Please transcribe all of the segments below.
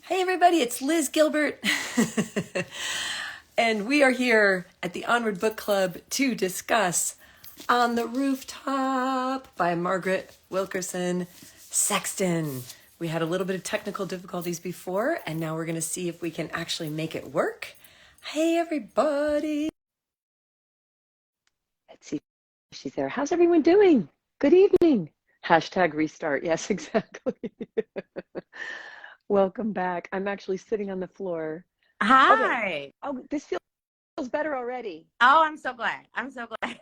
Hey everybody, it's Liz Gilbert. And we are here at the Onward Book Club to discuss On the Rooftop by Margaret Wilkerson Sexton. We had a little bit of technical difficulties before, and now we're going to see if we can actually make it work. Hey everybody. Let's see if she's there. How's everyone doing? Good evening. Hashtag restart. Yes, exactly. Welcome back. I'm actually sitting on the floor. Okay. Hi. Oh, this feels better already. Oh, I'm so glad. I'm so glad.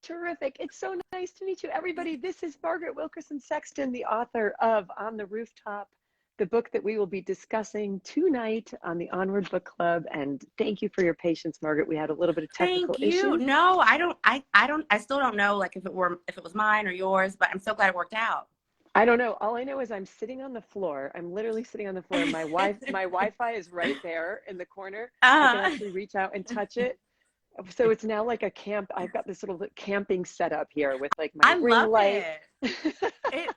Terrific. It's so nice to meet you, everybody. This is Margaret Wilkerson Sexton, the author of On the Rooftop, the book that we will be discussing tonight on the Onward Book Club. And thank you for your patience, Margaret. We had a little bit of technical Thank you. issues. No, I still don't know like if it was mine or yours, but I'm so glad it worked out. I don't know. All I know is I'm sitting on the floor. I'm literally sitting on the floor. My Wi-Fi is right there in the corner. I can uh, actually reach out and touch it. So it's now like a camp. I've got this little camping setup here with like my I ring love light. it. It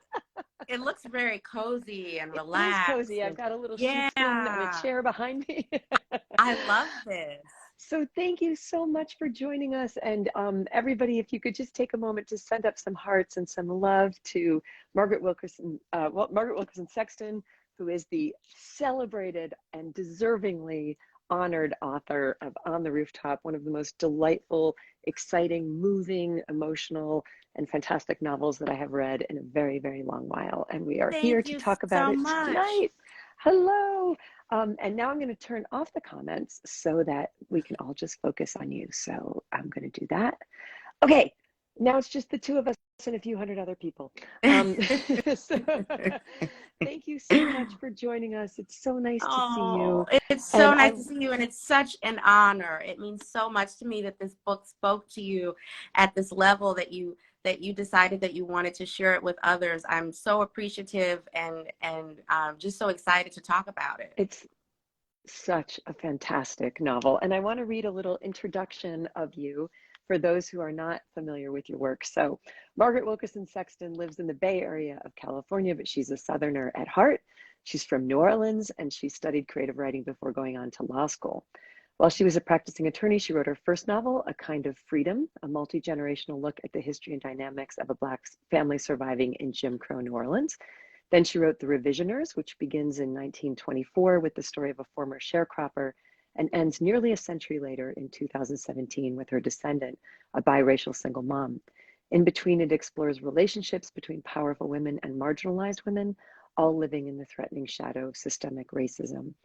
it looks very cozy and It is relaxed cozy. I've and got a little sheepskin and a yeah. chair behind me. I love this. So thank you so much for joining us. And everybody, if you could just take a moment to send up some hearts and some love to Margaret Wilkerson, Margaret Wilkerson Sexton, who is the celebrated and deservingly honored author of On the Rooftop, one of the most delightful, exciting, moving, emotional, and fantastic novels that I have read in a very, very long while. And we are here Thank to you talk about so it much. tonight. Hello. And now I'm going to turn off the comments so that we can all just focus on you. So I'm going to do that. Okay, now it's just the two of us and a few hundred other people. So thank you so much for joining us. It's so nice to see Oh, you. it's so And nice to see you, and it's such an honor. It means so much to me that this book spoke to you at this level that you decided that you wanted to share it with others. I'm so appreciative and just so excited to talk about it. it's such a fantastic novel. And I want to read a little introduction of you for those who are not familiar with your work. So, Margaret Wilkerson Sexton lives in the Bay Area of California, but she's a Southerner at heart. She's from New Orleans and she studied creative writing before going on to law school. While she was a practicing attorney, she wrote her first novel, A Kind of Freedom, a multi generational look at the history and dynamics of a Black family surviving in Jim Crow New Orleans. Then she wrote The Revisioners, which begins in 1924 with the story of a former sharecropper and ends nearly a century later in 2017 with her descendant, a biracial single mom. In between, it explores relationships between powerful women and marginalized women, all living in the threatening shadow of systemic racism.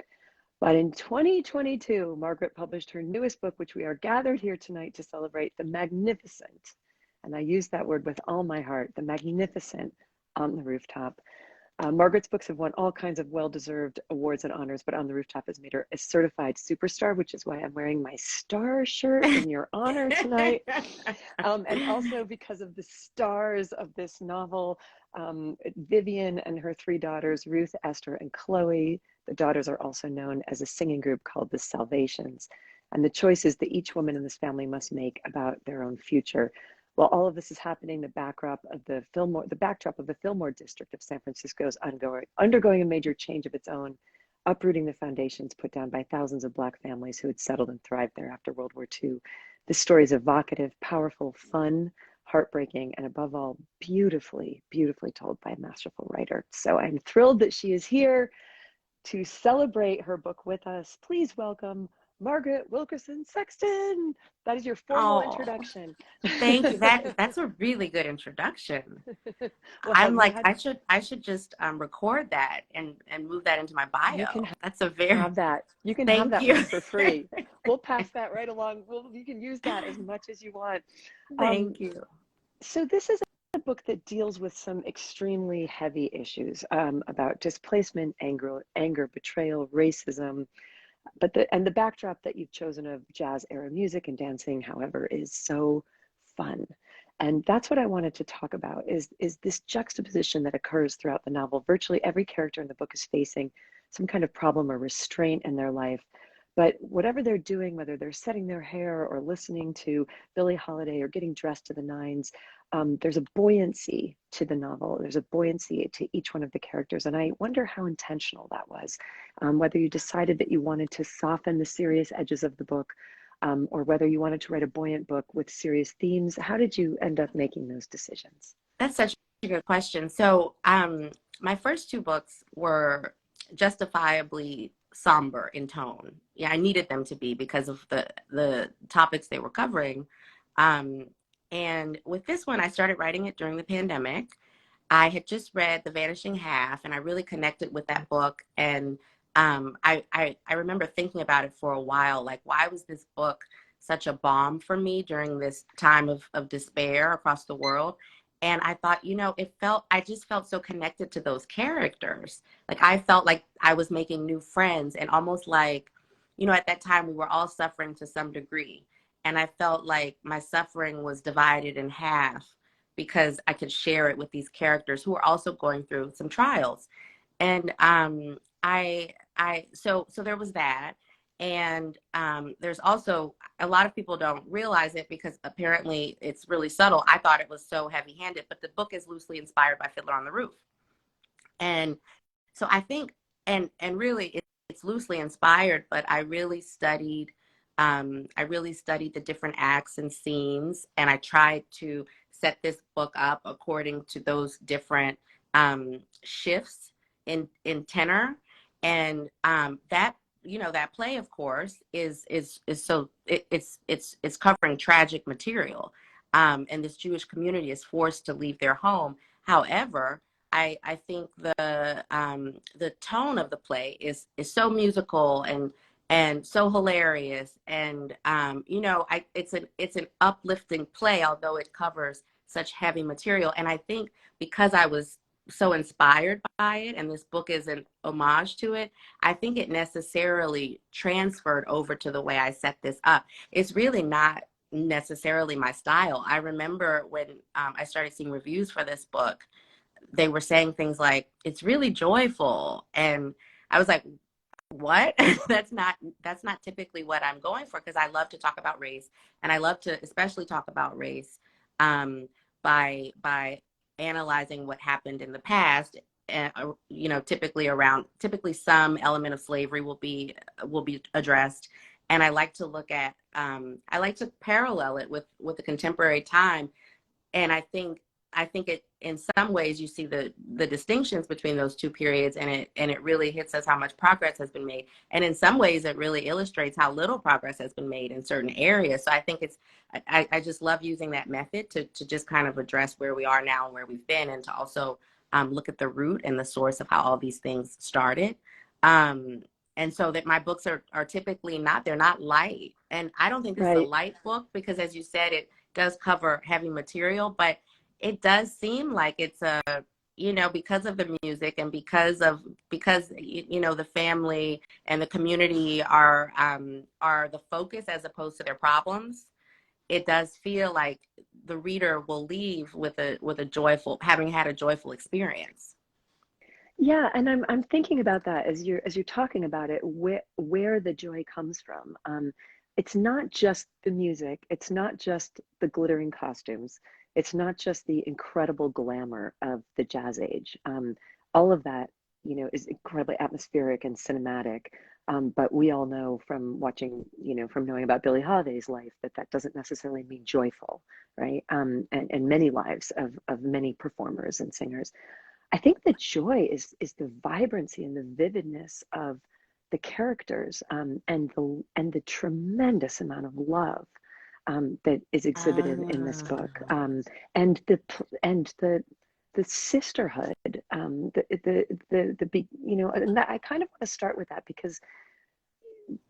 But in 2022, Margaret published her newest book, which we are gathered here tonight to celebrate, The Magnificent. And I use that word with all my heart, The Magnificent On the Rooftop. Margaret's books have won all kinds of well-deserved awards and honors, but On the Rooftop has made her a certified superstar, which is why I'm wearing my star shirt in your honor tonight. And also because of the stars of this novel, Vivian and her three daughters, Ruth, Esther, and Chloe. The daughters are also known as a singing group called the Salvations. And the choices that each woman in this family must make about their own future. While all of this is happening, the backdrop of the Fillmore district of San Francisco is undergoing a major change of its own, uprooting the foundations put down by thousands of Black families who had settled and thrived there after World War II. This story is evocative, powerful, fun, heartbreaking, and above all, beautifully, beautifully told by a masterful writer. So I'm thrilled that she is here to celebrate her book with us. Please welcome Margaret Wilkerson Sexton. That is your formal Oh, introduction. thank you. That's a really good introduction. Well, I'm like, I should just record that and move that into my you bio. can That's a very have that. You can have thank that you. one for free. We'll pass that right along. You can use that as much as you want. Um, Thank you. so this is a book that deals with some extremely heavy issues about displacement, anger, betrayal, racism. But the backdrop that you've chosen of jazz era music and dancing, however, is so fun. And that's what I wanted to talk about is this juxtaposition that occurs throughout the novel. Virtually every character in the book is facing some kind of problem or restraint in their life. But whatever they're doing, whether they're setting their hair or listening to Billie Holiday or getting dressed to the nines, there's a buoyancy to the novel. There's a buoyancy to each one of the characters. And I wonder how intentional that was, whether you decided that you wanted to soften the serious edges of the book, or whether you wanted to write a buoyant book with serious themes. How did you end up making those decisions? That's such a good question. So, my first two books were justifiably somber in tone. Yeah, I needed them to be because of the topics they were covering. Um, and with this one, I started writing it during the pandemic. I had just read The Vanishing Half, and I really connected with that book. And I remember thinking about it for a while, like, why was this book such a balm for me during this time of despair across the world? And I thought, I just felt so connected to those characters. Like, I felt like I was making new friends, and almost like, at that time we were all suffering to some degree. And I felt like my suffering was divided in half because I could share it with these characters who are also going through some trials. And so there was that. And there's also, a lot of people don't realize it because apparently it's really subtle. I thought it was so heavy handed, but the book is loosely inspired by Fiddler on the Roof. And so I think, and really it's loosely inspired, but I really studied the different acts and scenes, and I tried to set this book up according to those different shifts in tenor. And that play, of course, it's covering tragic material, and this Jewish community is forced to leave their home. However, I think the tone of the play is so musical and so hilarious, and it's an uplifting play, although it covers such heavy material. And I think because I was so inspired by it, and this book is an homage to it, I think it necessarily transferred over to the way I set this up. It's really not necessarily my style. I remember when I started seeing reviews for this book, they were saying things like, it's really joyful. And I was like, what? That's not typically what I'm going for, because I love to talk about race, and I love to especially talk about race by analyzing what happened in the past. Typically some element of slavery will be addressed, and I like to I like to parallel it with the contemporary time. And I think it, in some ways, you see the distinctions between those two periods, and it really hits us how much progress has been made. And in some ways, it really illustrates how little progress has been made in certain areas. So I think I just love using that method to just kind of address where we are now and where we've been, and to also look at the root and the source of how all these things started. And so that my books are typically they're not light. And I don't think this is a Right. light book, because, as you said, it does cover heavy material, but it does seem like it's because of the music, and because the family and the community are the focus as opposed to their problems. It does feel like the reader will leave with a joyful, having had a joyful experience. Yeah, and I'm thinking about that as you're talking about it, where the joy comes from. It's not just the music, it's not just the glittering costumes, it's not just the incredible glamour of the Jazz Age. All of that, is incredibly atmospheric and cinematic. But we all know from watching, from knowing about Billie Holiday's life, that that doesn't necessarily mean joyful, right? And many lives of many performers and singers. I think the joy is the vibrancy and the vividness of the characters, and the tremendous amount of love that is exhibited in this book, Ah. and the sisterhood, and that, I kind of want to start with that because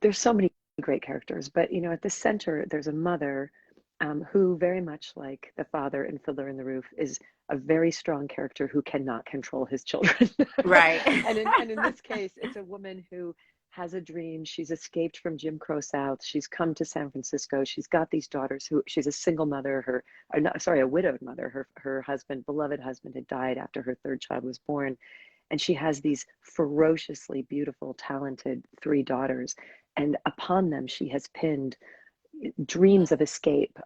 there's so many great characters, but at the center there's a mother, who, very much like the father in Fiddler in the Roof, is a very strong character who cannot control his children. Right. And in this case, it's a woman who has a dream. She's escaped from Jim Crow South. She's come to San Francisco. She's got these daughters who she's a single mother. A widowed mother. Her husband, beloved husband, had died after her third child was born, and she has these ferociously beautiful, talented three daughters, and upon them she has pinned dreams of escape,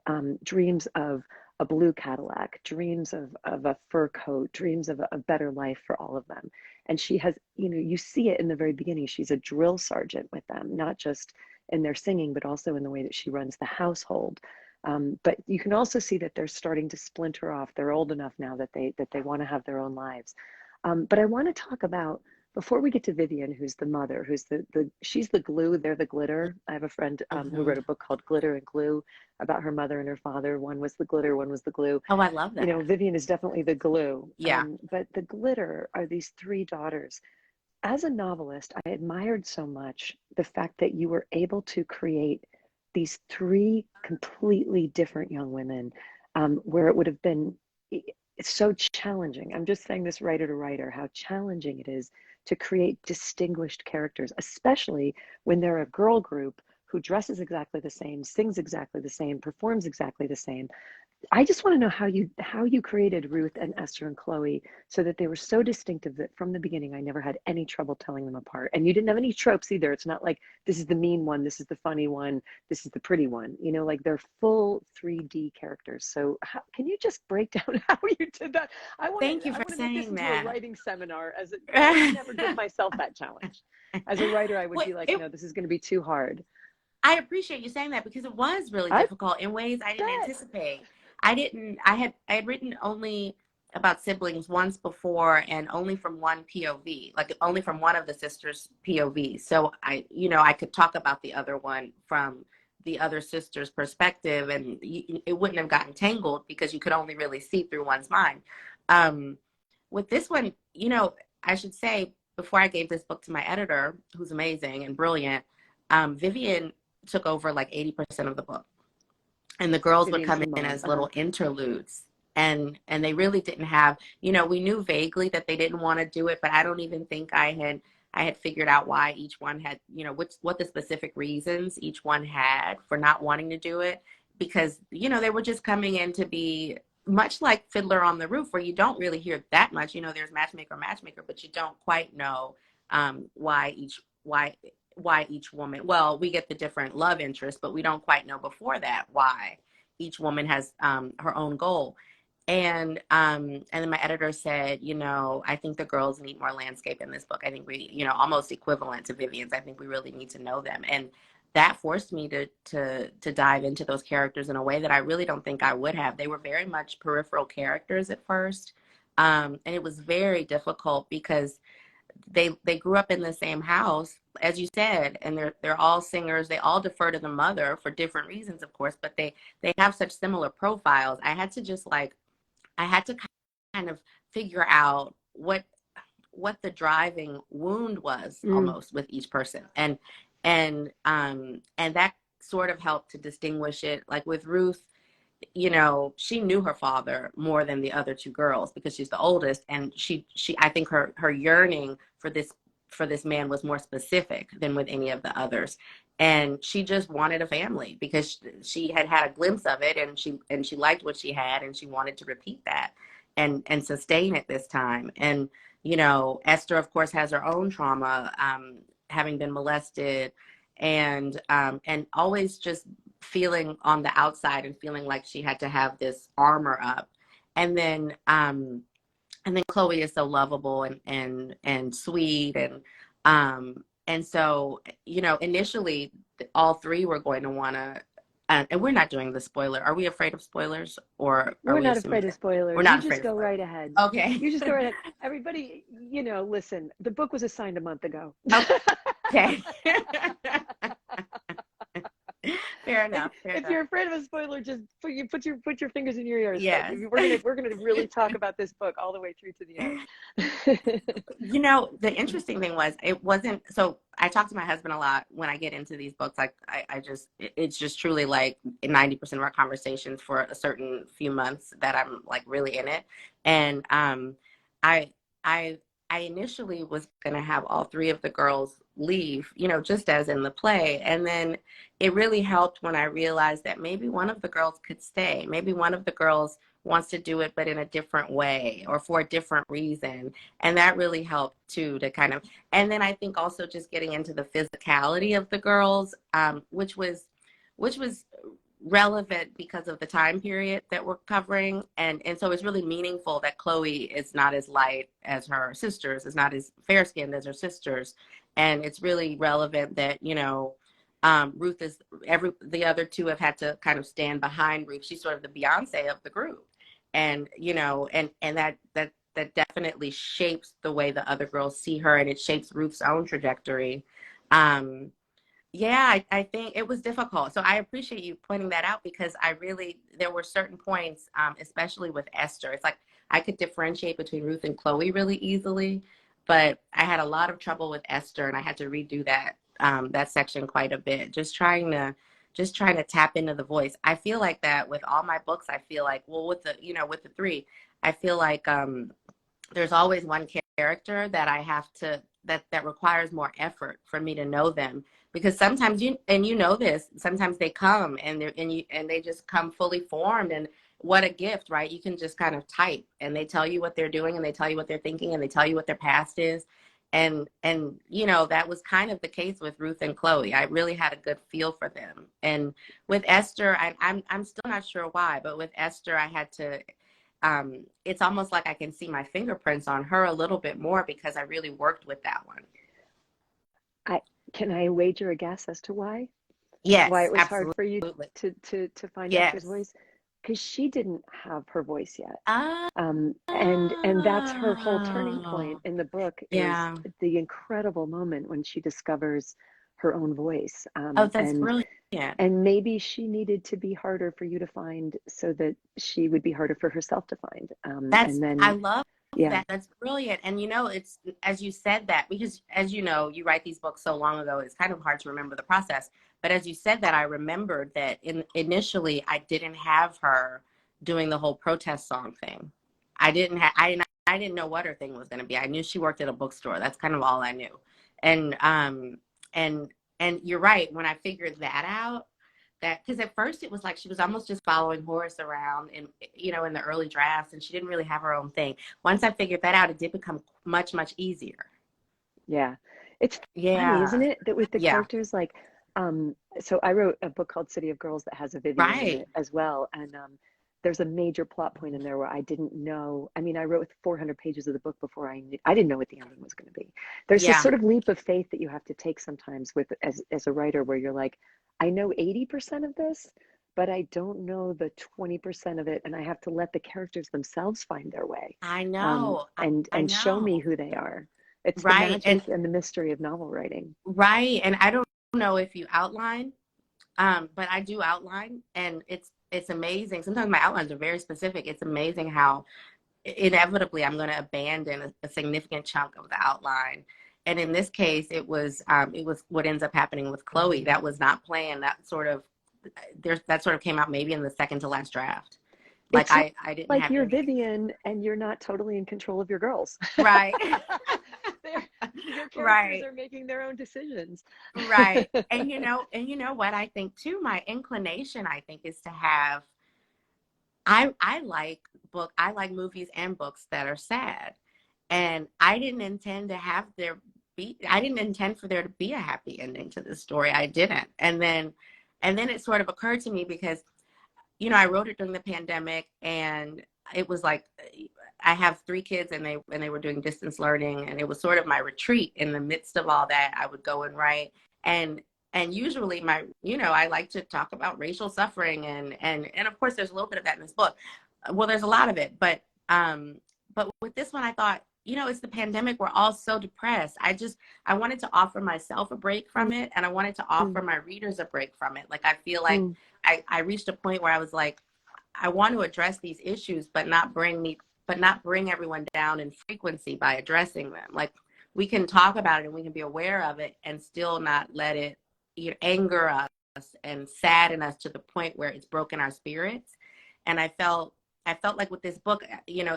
dreams of a blue Cadillac, dreams of a fur coat, dreams of a better life for all of them. And she has, you know, you see it in the very beginning. She's a drill sergeant with them, not just in their singing, but also in the way that she runs the household. But you can also see that they're starting to splinter off. They're old enough now that they want to have their own lives. But I want to talk about, before we get to Vivian, who's the mother, who's she's the glue, they're the glitter. I have a friend who wrote a book called Glitter and Glue about her mother and her father. One was the glitter, one was the glue. Oh, I love that. You know, Vivian is definitely the glue. Yeah. But the glitter are these three daughters. As a novelist, I admired so much the fact that you were able to create these three completely different young women, where it would have been it's so challenging. I'm just saying this writer to writer, how challenging it is to create distinguished characters, especially when they're a girl group who dresses exactly the same, sings exactly the same, performs exactly the same. I just want to know how you created Ruth and Esther and Chloe so that they were so distinctive that from the beginning I never had any trouble telling them apart. And you didn't have any tropes either. It's not like this is the mean one, this is the funny one, this is the pretty one. You know, like they're full 3D characters. So can you just break down how you did that? Thank you for saying make this that. into a writing seminar. I would never give myself that challenge. As a writer, I would be like, no, this is going to be too hard. I appreciate you saying that because it was really difficult in ways I didn't anticipate. I had written only about siblings once before, and only from one POV, like only from one of the sisters' POV. So I could talk about the other one from the other sister's perspective, and it wouldn't have gotten tangled because you could only really see through one's mind. With this one, I should say, before I gave this book to my editor, who's amazing and brilliant, Vivian took over like 80% of the book. And the girls would come in as little interludes. And they really didn't have, we knew vaguely that they didn't want to do it, but I don't even think I had figured out why each one had, what the specific reasons each one had for not wanting to do it. Because, they were just coming in to be much like Fiddler on the Roof, where you don't really hear that much. There's matchmaker, but you don't quite know why each woman, well, we get the different love interests, but we don't quite know before that why each woman has her own goal. And then my editor said, I think the girls need more landscape in this book. I think we, almost equivalent to Vivian's. I think we really need to know them. And that forced me to dive into those characters in a way that I really don't think I would have. They were very much peripheral characters at first. And it was very difficult because they grew up in the same house, as you said, and they're all singers. They all defer to the mother for different reasons, of course, but they have such similar profiles. I had to kind of figure out what the driving wound was almost with each person. And that sort of helped to distinguish it. Like with Ruth, she knew her father more than the other two girls because she's the oldest, and she I think her yearning for this man was more specific than with any of the others, and she just wanted a family because she had a glimpse of it, and she liked what she had, and she wanted to repeat that and sustain it this time. And Esther, of course, has her own trauma, having been molested, and always just feeling on the outside and feeling like she had to have this armor up. And then Chloe is so lovable and sweet, and so initially all three were going to want to, and we're not doing the spoiler. Are we afraid of spoilers, or we're not afraid of spoilers? We're not afraid. Just go right ahead. Okay. You just go right ahead. Everybody, listen. The book was assigned a month ago. Okay. Fair enough. If you're afraid of a spoiler, just put your fingers in your ears. Yes. We're gonna really talk about this book all the way through to the end. The interesting thing was, it wasn't. So I talk to my husband a lot when I get into these books. Like it's just truly like 90% of our conversations for a certain few months that I'm like really in it. And I initially was going to have all three of the girls leave, just as in the play. And then it really helped when I realized that maybe one of the girls could stay. Maybe one of the girls wants to do it, but in a different way or for a different reason. And that really helped too, to kind of, and then I think also just getting into the physicality of the girls, which was relevant because of the time period that we're covering. And so it's really meaningful that Chloe is not as light as her sisters, is not as fair skinned as her sisters. And it's really relevant that, you know, Ruth is the other two have had to kind of stand behind Ruth. She's sort of the Beyonce of the group. And, you know, and that definitely shapes the way the other girls see her, and it shapes Ruth's own trajectory. Yeah, I think it was difficult. So I appreciate you pointing that out, because there were certain points, especially with Esther. It's like I could differentiate between Ruth and Chloe really easily, but I had a lot of trouble with Esther, and I had to redo that section quite a bit, just trying to tap into the voice. I feel like that with all my books. I feel like, well, with the three, I feel like there's always one character that I have to that requires more effort for me to know them, because sometimes you know this, sometimes they come and they just come fully formed, and what a gift, right? You can just kind of type and they tell you what they're doing, and they tell you what they're thinking, and they tell you what their past is. And you know, that was kind of the case with Ruth and Chloe. I really had a good feel for them. And with Esther, I'm still not sure why, but with Esther I had to it's almost like I can see my fingerprints on her a little bit more, because I really worked with that one. Can I wager a guess as to why? Why Yes, it was hard for you absolutely. to find Esther's Yes. voice? Because she didn't have her voice yet. Oh, And that's her whole turning point in the book, is yeah. the incredible moment when she discovers her own voice. Oh, that's And brilliant. maybe she needed to be harder for you to find, so that she would be harder for herself to find. And I then, love yeah, that. That's brilliant. And you know, it's, as you said that, because as you know, you write these books so long ago, it's kind of hard to remember the process. But as you said that, I remembered that initially I didn't have her doing the whole protest song thing. I didn't know what her thing was going to be. I knew she worked at a bookstore. That's kind of all I knew. And and and you're right. When I figured that out, that, because at first it was like she was almost just following Horace around, and you know, in the early drafts, and she didn't really have her own thing. Once I figured that out, it did become much easier. yeah. It's funny, isn't Yeah. it, that with the Yeah. characters, like, so I wrote a book called City of Girls that has a Vivian in Right. it as well. And there's a major plot point in there where I didn't know. I mean, I wrote 400 pages of the book before I didn't know what the ending was going to be. There's this Yeah. sort of leap of faith that you have to take sometimes with as a writer, where you're like, I know 80% of this, but I don't know the 20% of it, and I have to let the characters themselves find their way, I know. I and show me know. who they are. It's the Right. magic and the mystery of novel writing. Right. And I don't know if you outline, but I do outline, and it's amazing. Sometimes my outlines are very specific. It's amazing how inevitably I'm going to abandon a significant chunk of the outline. And in this case, it was what ends up happening with Chloe. That was not planned. That sort of came out maybe in the second to last draft. Like It's I didn't like have you're any. Vivian and you're not totally in control of your girls. Right. Your characters Right. are making their own decisions. Right. And you know what I think too, my inclination, I think, is to have, I like movies and books that are sad. And I didn't intend for there to be a happy ending to this story. I didn't. And then it sort of occurred to me, because, you know, I wrote it during the pandemic, and it was like, I have three kids, and they were doing distance learning, and it was sort of my retreat. In the midst of all that, I would go and write. And usually I like to talk about racial suffering, and of course there's a little bit of that in this book. Well, there's a lot of it, but with this one I thought, you know, it's the pandemic, we're all so depressed. I wanted to offer myself a break from it, and I wanted to offer Mm, my readers a break from it. Like, I feel like mm, I reached a point where I was like, I want to address these issues, but not bring everyone down in frequency by addressing them. Like, we can talk about it and we can be aware of it, and still not let it, you know, anger us and sadden us to the point where it's broken our spirits. And I felt like with this book, you know,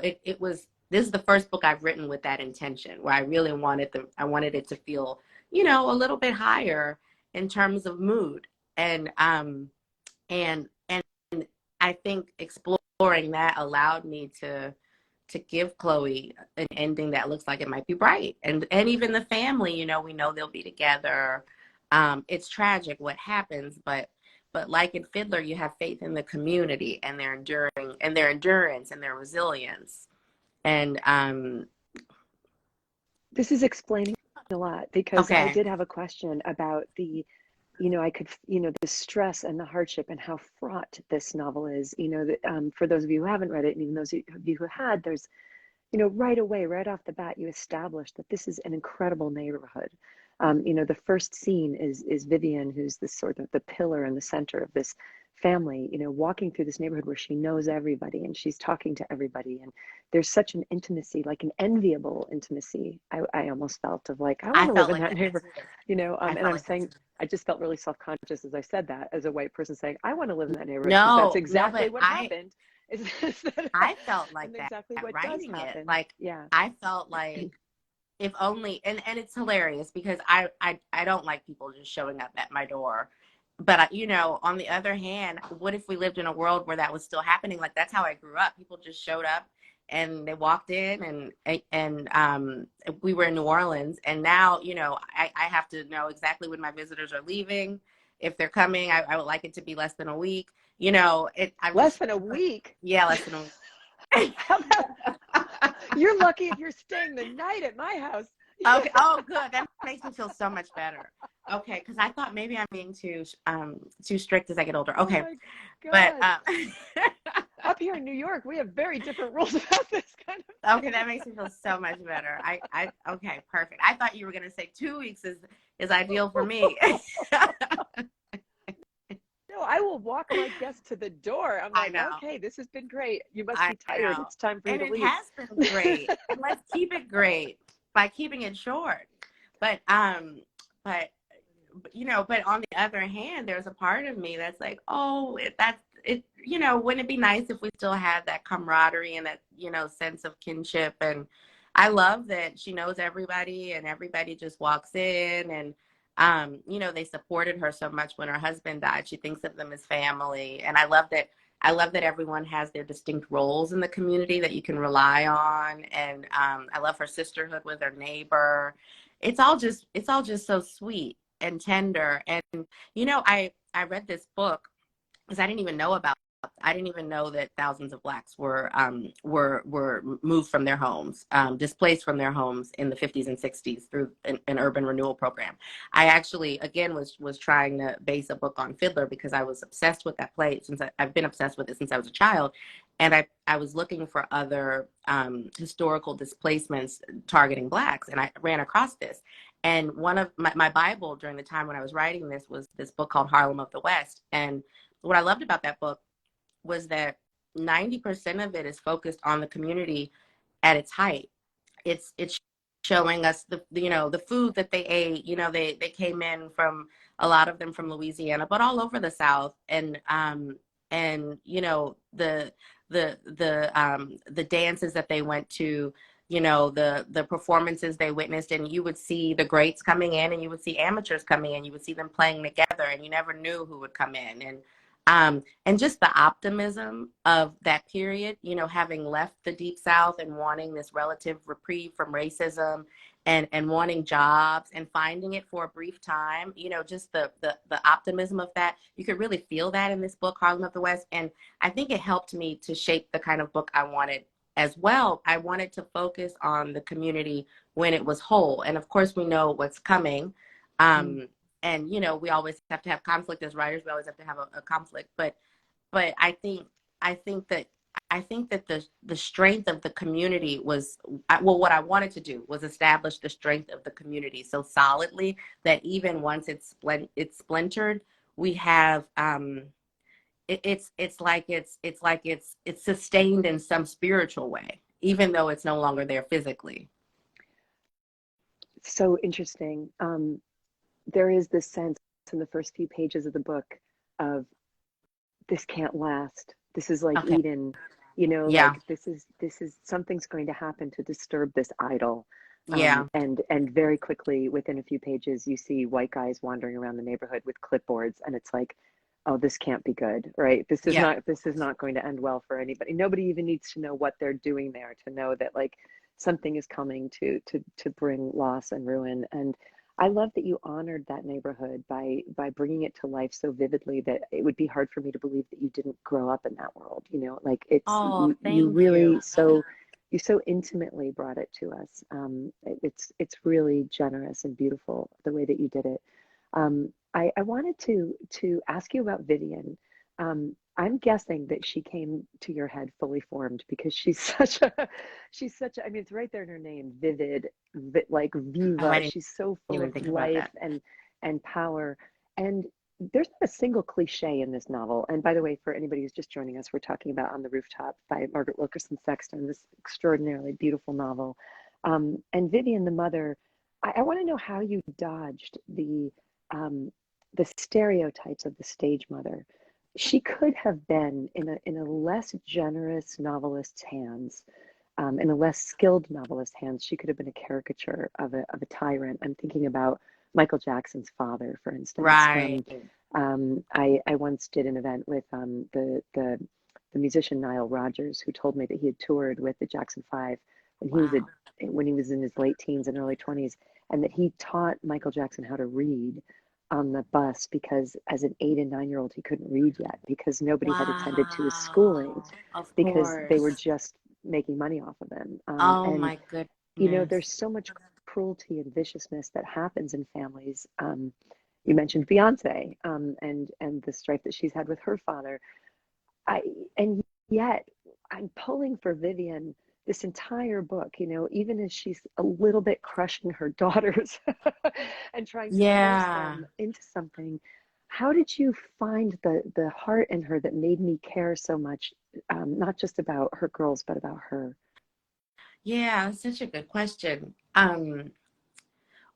this is the first book I've written with that intention, where I really I wanted it to feel, you know, a little bit higher in terms of mood. And and I think exploring that allowed me to give Chloe an ending that looks like it might be bright. And even the family, you know, we know they'll be together. It's tragic what happens, but But like in Fiddler, you have faith in the community and their enduring and their endurance and their resilience. And this is explaining a lot, because I okay, did have a question about the, I could, the stress and the hardship and how fraught this novel is. For those of you who haven't read it, and even those of you who had, there's, right away, right off the bat, you establish that this is an incredible neighborhood. The first scene is Vivian, who's this sort of the pillar in the center of this family, walking through this neighborhood where she knows everybody and she's talking to everybody. And there's such an intimacy, like an enviable intimacy. I almost felt of like, I want I to live felt in like that that neighborhood, too. and I'm saying, I just felt really self-conscious as I said that, as a white person saying, I want to live in that neighborhood, because that's No, exactly but what happened. Is that, I felt like and that exactly what does writing it. happen. Like Yeah. I felt like if only, and it's hilarious because I don't like people just showing up at my door. But on the other hand, what if we lived in a world where that was still happening? Like that's how I grew up. People just showed up and they walked in, and we were in New Orleans, and now I have to know exactly when my visitors are leaving. If they're coming, I would like it to be less than a week. I'm Less just, than a week. yeah, less than a week. How about, you're lucky if you're staying the night at my house. Okay. Oh, good. That makes me feel so much better. Okay, because I thought maybe I'm being too strict as I get older. Oh Okay, my but God. Up here in New York, we have very different rules about this kind of okay, thing. that makes me feel so much better. I okay, perfect. I thought you were gonna say 2 weeks is ideal for me. No, I will walk my guests to the door. I'm I like, know, okay, this has been great. You must I be tired. know, It's time for you and to it leave. has been great. And let's keep it great by keeping it short. But but but on the other hand, there's a part of me that's like, oh, that's it. Wouldn't it be nice if we still had that camaraderie and that sense of kinship? And I love that she knows everybody and everybody just walks in, and they supported her so much when her husband died. She thinks of them as family, and I love that. I love that everyone has their distinct roles in the community that you can rely on, and I love her sisterhood with her neighbor. It's all just so sweet and tender. And I read this book because I didn't even know that thousands of blacks were moved from their homes, displaced from their homes in the 50s and 60s through an urban renewal program. I actually again was trying to base a book on Fiddler because I was obsessed with that play since I've been obsessed with it since I was a child, and I was looking for other historical displacements targeting blacks, and I ran across this. And one of my Bible during the time when I was writing this was this book called Harlem of the West. And what I loved about that book was that 90% of it is focused on the community at its height. It's showing us the food that they ate. They came in from, a lot of them from Louisiana, but all over the South. And the dances that they went to, the performances they witnessed, and you would see the greats coming in and you would see amateurs coming in, you would see them playing together, and you never knew who would come in. And just the optimism of that period, having left the Deep South and wanting this relative reprieve from racism, and wanting jobs and finding it for a brief time, just the optimism of that. You could really feel that in this book, Harlem of the West. And I think it helped me to shape the kind of book I wanted as well. I wanted to focus on the community when it was whole. And of course, we know what's coming. And we always have to have conflict as writers. We always have to have a conflict. But I think that the strength of the community was, well, what I wanted to do was establish the strength of the community so solidly that even once it's splintered, we have it's sustained in some spiritual way, even though it's no longer there physically. So interesting. There is this sense in the first few pages of the book of, this can't last. This is like Okay. Eden, Yeah. like this is something's going to happen to disturb this idol. Yeah. And very quickly, within a few pages, you see white guys wandering around the neighborhood with clipboards, and it's like, oh, this can't be good, right? Yeah. This is not going to end well for anybody. Nobody even needs to know what they're doing there to know that like something is coming to bring loss and ruin. And I love that you honored that neighborhood by bringing it to life so vividly that it would be hard for me to believe that you didn't grow up in that world. You know, like Oh, you thank you. really you so intimately brought it to us. It's really generous and beautiful the way that you did it. I wanted to ask you about Vivian. I'm guessing that she came to your head fully formed because she's such a, I mean, it's right there in her name, vivid, like Oh, I Viva. didn't She's so full even of think about life that. and power. And there's not a single cliche in this novel. And by the way, for anybody who's just joining us, we're talking about On the Rooftop by Margaret Wilkerson Sexton, this extraordinarily beautiful novel. And Vivian, the mother, I want to know how you dodged um, the stereotypes of the stage mother. She could have been in a less generous novelist's hands, in a less skilled novelist's hands. She could have been a caricature of a tyrant. I'm thinking about Michael Jackson's father, for instance. Right. I once did an event with the musician Nile Rodgers, who told me that he had toured with the Jackson Five when he was Wow. when he was in his late teens and early 20s, and that he taught Michael Jackson how to read on the bus because as an 8 and 9 year old he couldn't read yet because nobody had attended to his schooling Wow. Of because they were course. just making money off of him. Oh And my you know, goodness. there's so much cruelty and viciousness that happens in families. You mentioned Beyonce, and the strife that she's had with her father. I and yet I'm pulling for Vivian this entire book, you know, even as she's a little bit crushing her daughters and trying to force Yeah. them into something. How did you find the heart in her that made me care so much, not just about her girls, but about her? Yeah, that's such a good question.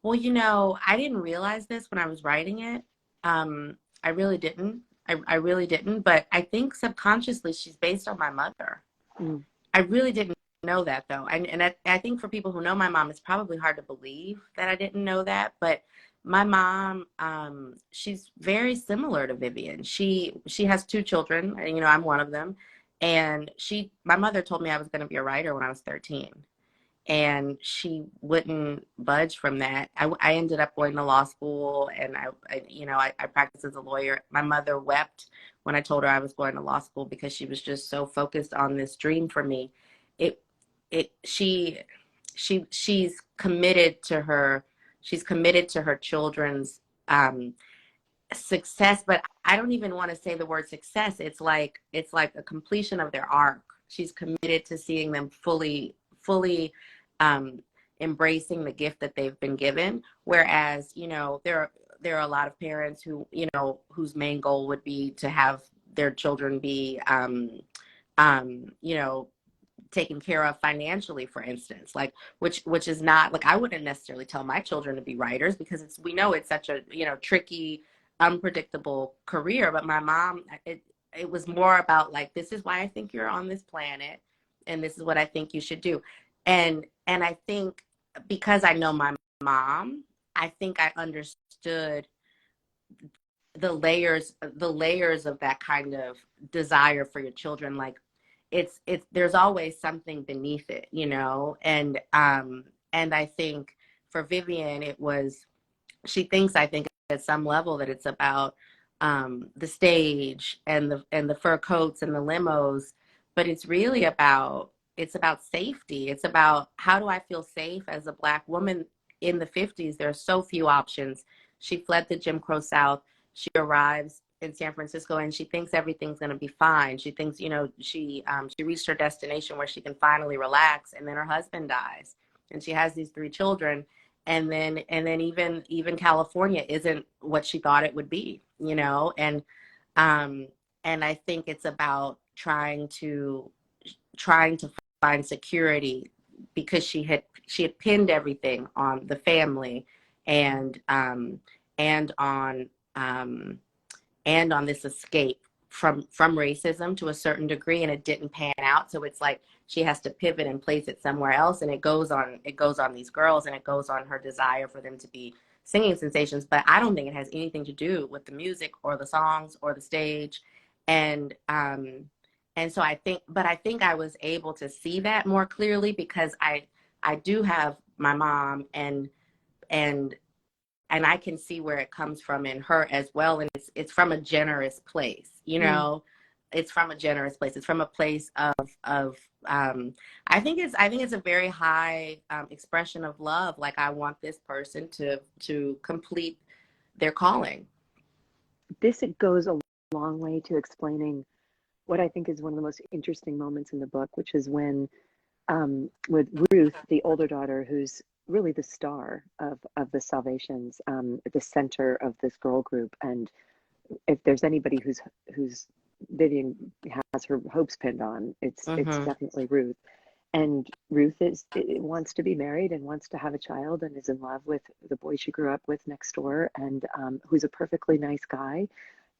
Well, I didn't realize this when I was writing it. I really didn't. I really didn't. But I think subconsciously she's based on my mother. Mm, I really didn't know that though. And I think for people who know my mom, it's probably hard to believe that I didn't know that. But my mom, she's very similar to Vivian. She has two children, and I'm one of them. And my mother told me I was going to be a writer when I was 13, and she wouldn't budge from that. I ended up going to law school, and I practiced as a lawyer. My mother wept when I told her I was going to law school because she was just so focused on this dream for me. It it she's committed to her children's success, but I don't even want to say the word success. It's like a completion of their arc. She's committed to seeing them fully um, embracing the gift that they've been given. Whereas, there are a lot of parents whose main goal would be to have their children be you know taken care of financially, for instance, like which is not like, I wouldn't necessarily tell my children to be writers because we know it's such a tricky, unpredictable career. But my mom, it was more about like, this is why I think you're on this planet, and this is what I think you should do. And I think because I know my mom, I think I understood the layers of that kind of desire for your children. Like, it's there's always something beneath it, and I think for Vivian, I think at some level that it's about the stage and the fur coats and the limos, but it's about safety. It's about, how do I feel safe as a Black woman in the 50s? There are so few options. She fled the Jim Crow South. She arrives in San Francisco and she thinks everything's going to be fine. She thinks, she reached her destination where she can finally relax, and then her husband dies, and she has these three children, and then even California isn't what she thought it would be, um and I think it's about trying to find security, because she had pinned everything on the family, and and on um and on this escape from racism to a certain degree, and it didn't pan out. So it's like she has to pivot and place it somewhere else, and it goes on these girls, and it goes on her desire for them to be singing sensations. But I don't think it has anything to do with the music or the songs or the stage. And um and so I think I was able to see that more clearly because I do have my mom, and and I can see where it comes from in her as well. And it's from a generous place, you know, it's from a generous place. It's from a place of, I think it's a very high expression of love. Like, I want this person to complete their calling. This, it goes a long way to explaining what I think is one of the most interesting moments in the book, which is when with Ruth, the older daughter, who's really the star of the Salvations, at the center of this girl group. And if there's anybody who's Vivian has her hopes pinned on, it's definitely Ruth. And Ruth wants to be married and wants to have a child and is in love with the boy she grew up with next door, and who's a perfectly nice guy.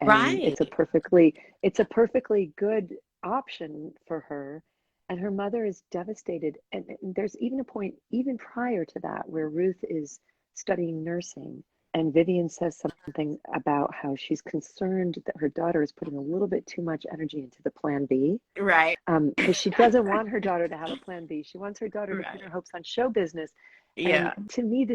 And Right. it's a perfectly good option for her. And her mother is devastated. And there's even a point, even prior to that, where Ruth is studying nursing. And Vivian says something about how she's concerned that her daughter is putting a little bit too much energy into the plan B. Right. Because she doesn't want her daughter to have a plan B. She wants her daughter to put her hopes on show business. Yeah. And to me,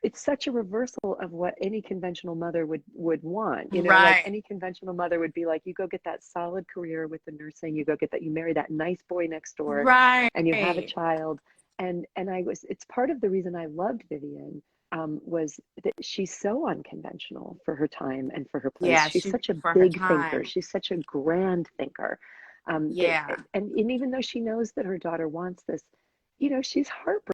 it's such a reversal of what any conventional mother would want. You know, Right. like any conventional mother would be like, you go get that solid career with the nursing, you go get that, you marry that nice boy next door, Right. and you have a child. And it's part of the reason I loved Vivian, was that she's so unconventional for her time and for her place. Yeah, she's such a for her big time. thinker. She's such a grand thinker. Yeah. And even though she knows that her daughter wants this, you know, she's heartbroken.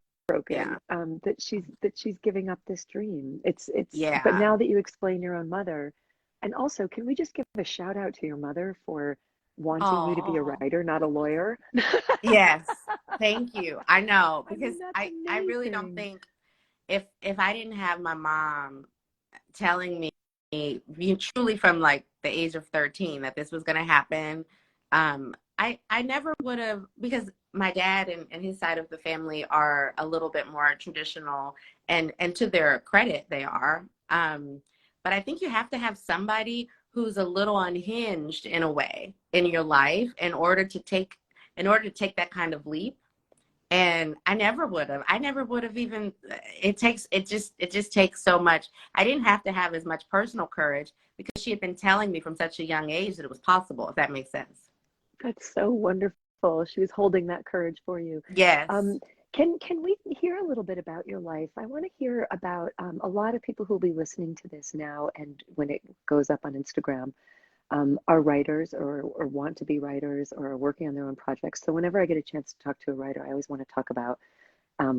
Yeah. That she's giving up this dream. It's Yeah. But now that you explain your own mother, and also, can we just give a shout out to your mother for wanting you to be a writer, not a lawyer? Yes. Thank you. I know, I mean, because that's I really don't amazing. think if I didn't have my mom telling me truly from like the age of 13 that this was going to happen, I never would have, because my dad and his side of the family are a little bit more traditional, and to their credit, they are. But I think you have to have somebody who's a little unhinged in a way in your life in order to take that kind of leap. And I never would have even, it just takes so much. I didn't have to have as much personal courage because she had been telling me from such a young age that it was possible, if that makes sense. That's so wonderful. She was holding that courage for you. Yes. Can we hear a little bit about your life? I want to hear about a lot of people who will be listening to this now, and when it goes up on Instagram, are writers or want to be writers or are working on their own projects. So whenever I get a chance to talk to a writer, I always want to talk about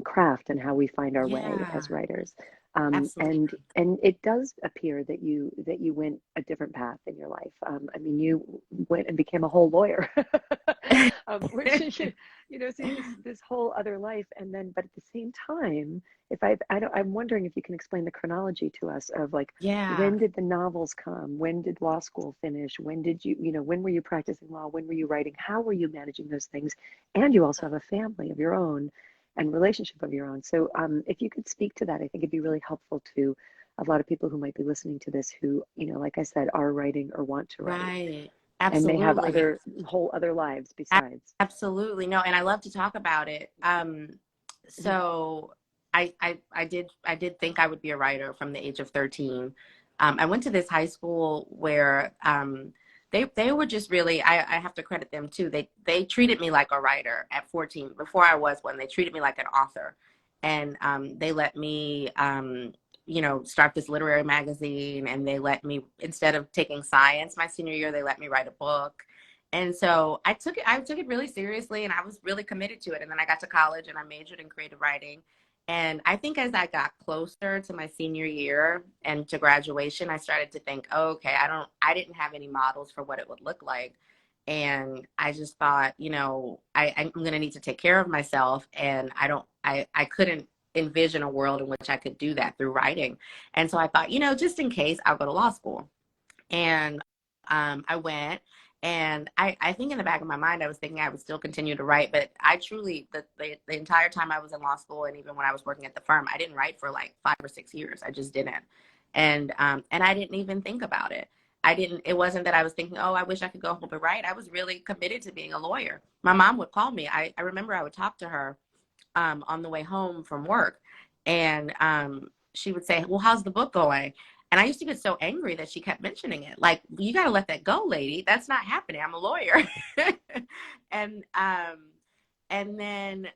craft and how we find our way as writers. Absolutely. And it does appear that you went a different path in your life. I mean, you went and became a whole lawyer, which is, you know, so this whole other life. And then, but at the same time, I'm wondering if you can explain the chronology to us of like, when did the novels come? When did law school finish? When did when were you practicing law? When were you writing? How were you managing those things? And you also have a family of your own and relationship of your own. So if you could speak to that, I think it'd be really helpful to a lot of people who might be listening to this who, you know, like I said, are writing or want to write. Right. And may have Absolutely. whole other lives besides. Absolutely. No, and I love to talk about it. So I did think I would be a writer from the age of 13. I went to this high school where they were just really, I have to credit them too. They treated me like a writer at 14. Before I was one, they treated me like an author. And they let me start this literary magazine, and they let me, instead of taking science my senior year, they let me write a book. And so I took it really seriously, and I was really committed to it. And then I got to college and I majored in creative writing. And I think as I got closer to my senior year and to graduation, I started to think, oh, okay, I didn't have any models for what it would look like. And I just thought, I'm going to need to take care of myself. And I couldn't envision a world in which I could do that through writing. And so I thought, just in case, I'll go to law school. And I went. And I think in the back of my mind, I was thinking I would still continue to write, but I truly, the entire time I was in law school, and even when I was working at the firm, I didn't write for like 5 or 6 years. I just didn't. And I didn't even think about it. It wasn't that I was thinking, oh, I wish I could go home and write. I was really committed to being a lawyer. My mom would call me. I remember I would talk to her on the way home from work. And she would say, well, how's the book going? And I used to get so angry that she kept mentioning it. Like, you got to let that go, lady. That's not happening. I'm a lawyer. and and then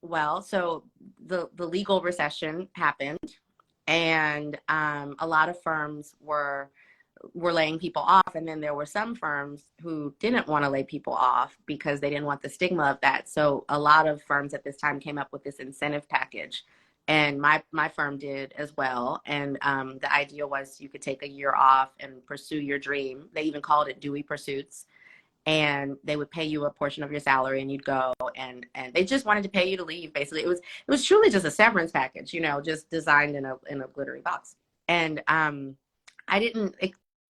well, so the legal recession happened, and a lot of firms were laying people off, and then there were some firms who didn't want to lay people off because they didn't want the stigma of that. So a lot of firms at this time came up with this incentive package, and my firm did as well. And the idea was you could take a year off and pursue your dream. They even called it Dewey Pursuits, and they would pay you a portion of your salary, and you'd go, and they just wanted to pay you to leave. Basically, it was truly just a severance package, just designed in a glittery box. And I didn't.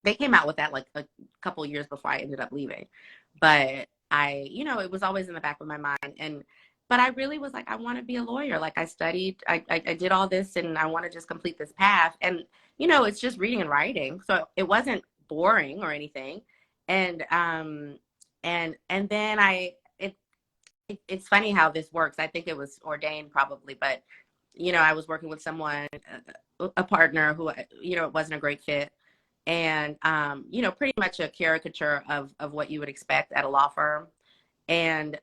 They came out with that like a couple of years before I ended up leaving, but it was always in the back of my mind. But I really was like, I want to be a lawyer. Like, I studied, I did all this, and I want to just complete this path. And it's just reading and writing, so it wasn't boring or anything. And then it's funny how this works. I think it was ordained probably, but I was working with someone, a partner who it wasn't a great fit, and pretty much a caricature of what you would expect at a law firm. And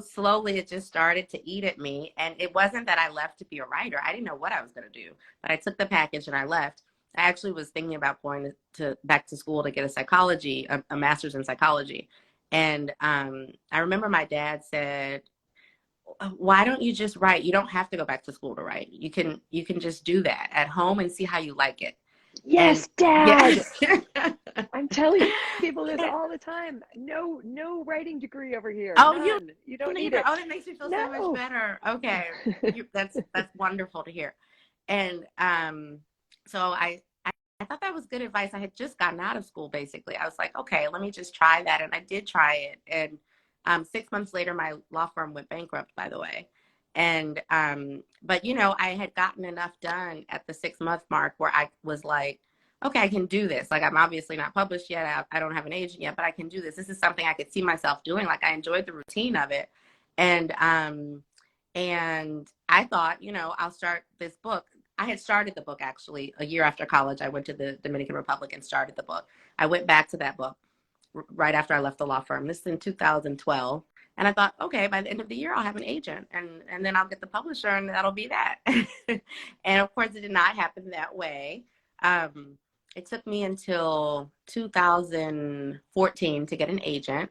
slowly it just started to eat at me. And it wasn't that I left to be a writer. I didn't know what I was going to do, but I took the package and I left. I actually was thinking about going to back to school to get a master's in psychology. And I remember my dad said, why don't you just write? You don't have to go back to school to write. You can just do that at home and see how you like it. Yes, Dad. Yeah. I'm telling people this all the time. No writing degree over here. Oh, none. You don't need it. Oh, that makes me feel so much better. Okay, that's wonderful to hear. And so I thought that was good advice. I had just gotten out of school, basically. I was like, okay, let me just try that, and I did try it. And 6 months later, my law firm went bankrupt, by the way. And but I had gotten enough done at the 6-month mark where I was like, okay, I can do this. Like, I'm obviously not published yet. I don't have an agent yet, but I can do this. This is something I could see myself doing. Like, I enjoyed the routine of it. And I thought, I'll start this book. I had started the book actually a year after college. I went to the Dominican Republic and started the book. I went back to that book right after I left the law firm. This is in 2012. And I thought, okay, by the end of the year, I'll have an agent, and then I'll get the publisher, and that'll be that. And of course, it did not happen that way. It took me until 2014 to get an agent.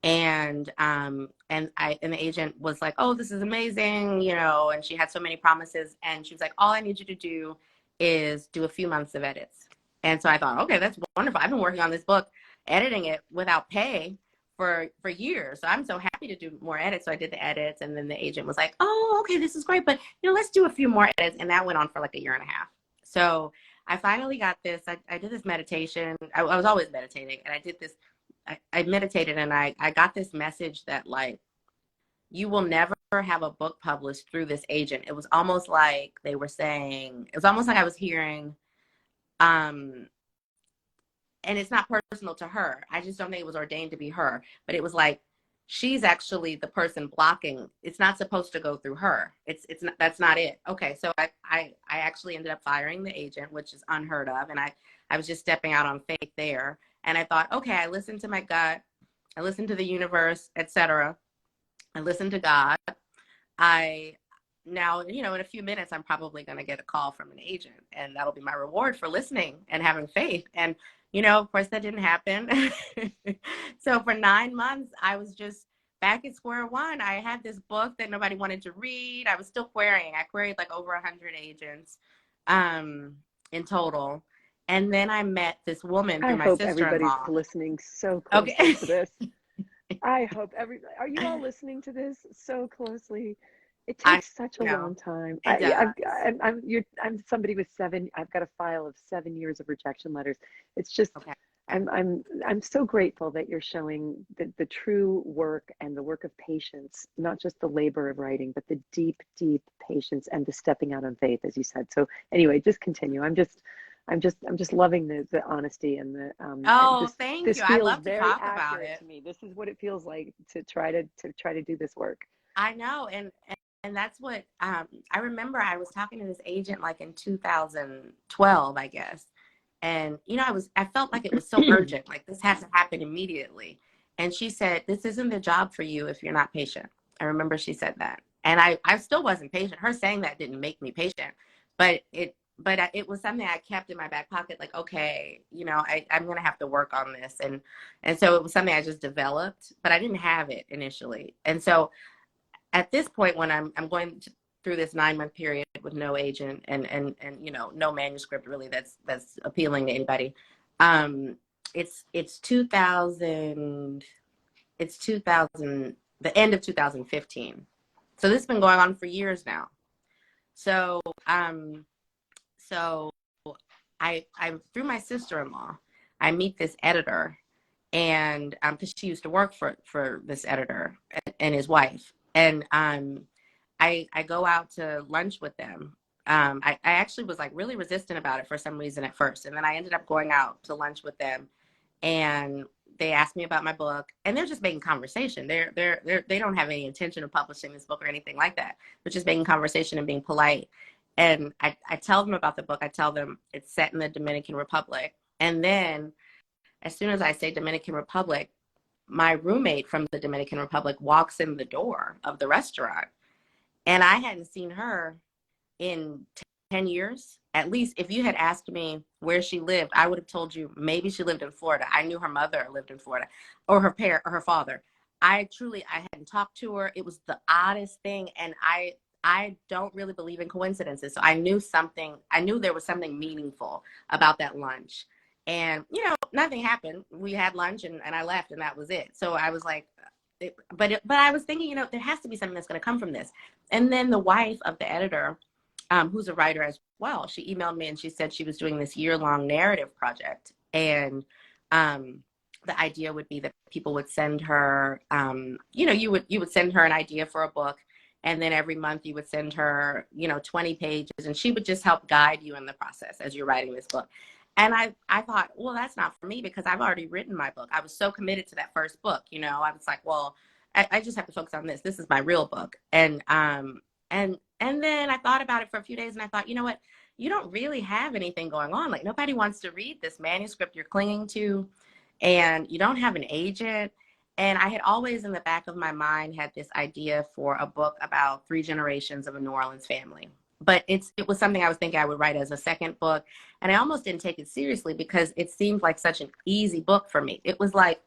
And the agent was like, oh, this is amazing, and she had so many promises. And she was like, all I need you to do is do a few months of edits. And so I thought, okay, that's wonderful. I've been working on this book, editing it without pay for years. So I'm so happy to do more edits. So I did the edits, and then the agent was like, oh, okay, this is great, but let's do a few more edits. And that went on for like a year and a half. So I finally got this. I did this meditation. I was always meditating, and I did this. I meditated, and I got this message that, like, you will never have a book published through this agent. It was almost like they were saying, it was almost like I was hearing, and it's not personal to her. I just don't think it was ordained to be her, but it was like, she's actually the person blocking. It's not supposed to go through her. It's not, that's not it. Okay. So I actually ended up firing the agent, which is unheard of. And I was just stepping out on faith there. And I thought, okay, I listened to my gut. I listened to the universe, etc. I listened to God. Now, in a few minutes, I'm probably going to get a call from an agent, and that'll be my reward for listening and having faith. And, of course, that didn't happen. So for 9 months, I was just back at square one. I had this book that nobody wanted to read. I was still querying. I queried like over 100 agents in total. And then I met this woman through my sister-in-law. I hope everybody's listening so closely to this. I hope are you all listening to this so closely? It takes such a long time. I'm somebody with I've got a file of 7 years of rejection letters. It's just, okay. I'm so grateful that you're showing the true work and the work of patience, not just the labor of writing, but the deep, deep patience and the stepping out on faith, as you said. So anyway, just continue. I'm just loving the honesty and the thank you. I love to talk about it. To me, this is what it feels like to try to do this work. I know, and and that's what I remember. I was talking to this agent like in 2012, I guess. And, you know, I felt like it was so urgent, like this has to happen immediately. And she said, this isn't the job for you if you're not patient. I remember she said that. And I still wasn't patient. Her saying that didn't make me patient, but it was something I kept in my back pocket. Like, okay, you know, I'm going to have to work on this. And so it was something I just developed, but I didn't have it initially. And so at this point, when I'm going through this 9-month period with no agent and you know, no manuscript really that's appealing to anybody, it's 2000, the end of 2015. So this has been going on for years now. So so I through my sister-in-law, I meet this editor, and because she used to work for this editor and his wife, and I go out to lunch with them. I actually was like really resistant about it for some reason at first, and then I ended up going out to lunch with them, and they asked me about my book, and they're just making conversation. They don't have any intention of publishing this book or anything like that. They're just making conversation and being polite. And I tell them about the book. I tell them it's set in the Dominican Republic, and then as soon as I say Dominican Republic, my roommate from the Dominican Republic walks in the door of the restaurant. And I hadn't seen her in 10 years. At least if you had asked me where she lived, I would have told you maybe she lived in Florida. I knew her mother lived in Florida, or her father. I hadn't talked to her. It was the oddest thing. And I don't really believe in coincidences. So I knew there was something meaningful about that lunch. And, you know, nothing happened. We had lunch and I left, and that was it. So I was like, but I was thinking, you know, there has to be something that's going to come from this. And then the wife of the editor, who's a writer as well, she emailed me and she said she was doing this year-long narrative project. And the idea would be that people would send her, you know, you would send her an idea for a book. And then every month you would send her, you know, 20 pages, and she would just help guide you in the process as you're writing this book. And I thought, well, that's not for me because I've already written my book. I was so committed to that first book, you know. I was like, well, I just have to focus on this. This is my real book. And then I thought about it for a few days, and I thought, you know what? You don't really have anything going on. Like, nobody wants to read this manuscript you're clinging to, and you don't have an agent. And I had always in the back of my mind had this idea for a book about 3 generations of a New Orleans family. But it was something I was thinking I would write as a second book. And I almost didn't take it seriously because it seemed like such an easy book for me. It was like,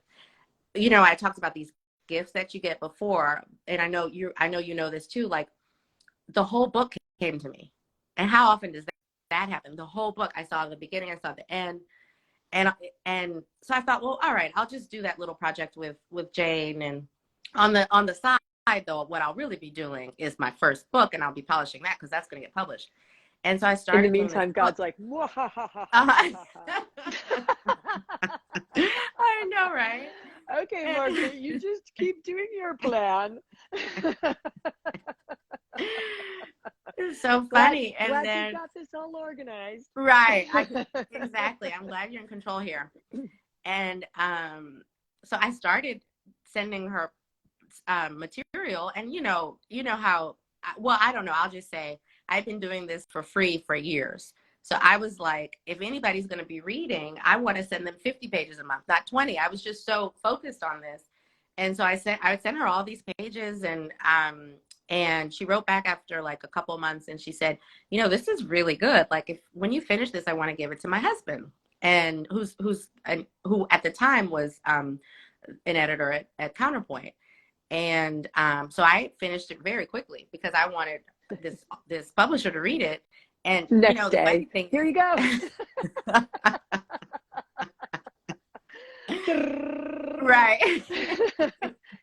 you know, I talked about these gifts that you get before. And I know you know this too. Like, the whole book came to me. And how often does that happen? The whole book, I saw the beginning, I saw the end. And so I thought, well, all right, I'll just do that little project with Jane. And on the side, though, what I'll really be doing is my first book, and I'll be polishing that because that's going to get published. And so I started. In the meantime, God's like, I know, right? Okay, Margaret, you just keep doing your plan. It's so funny. Glad you got this all organized. Right. Exactly. I'm glad you're in control here. And so I started sending her material, and you know how, well, I don't know, I'll just say I've been doing this for free for years. So I was like, if anybody's going to be reading, I want to send them 50 pages a month, not 20. I was just so focused on this. And so I would send her all these pages, and she wrote back after like a couple months, and she said, you know, this is really good. Like, when you finish this, I want to give it to my husband, and who at the time was an editor at Counterpoint. And so I finished it very quickly because I wanted this publisher to read it. And next, you know, day, thing, here you go. Right.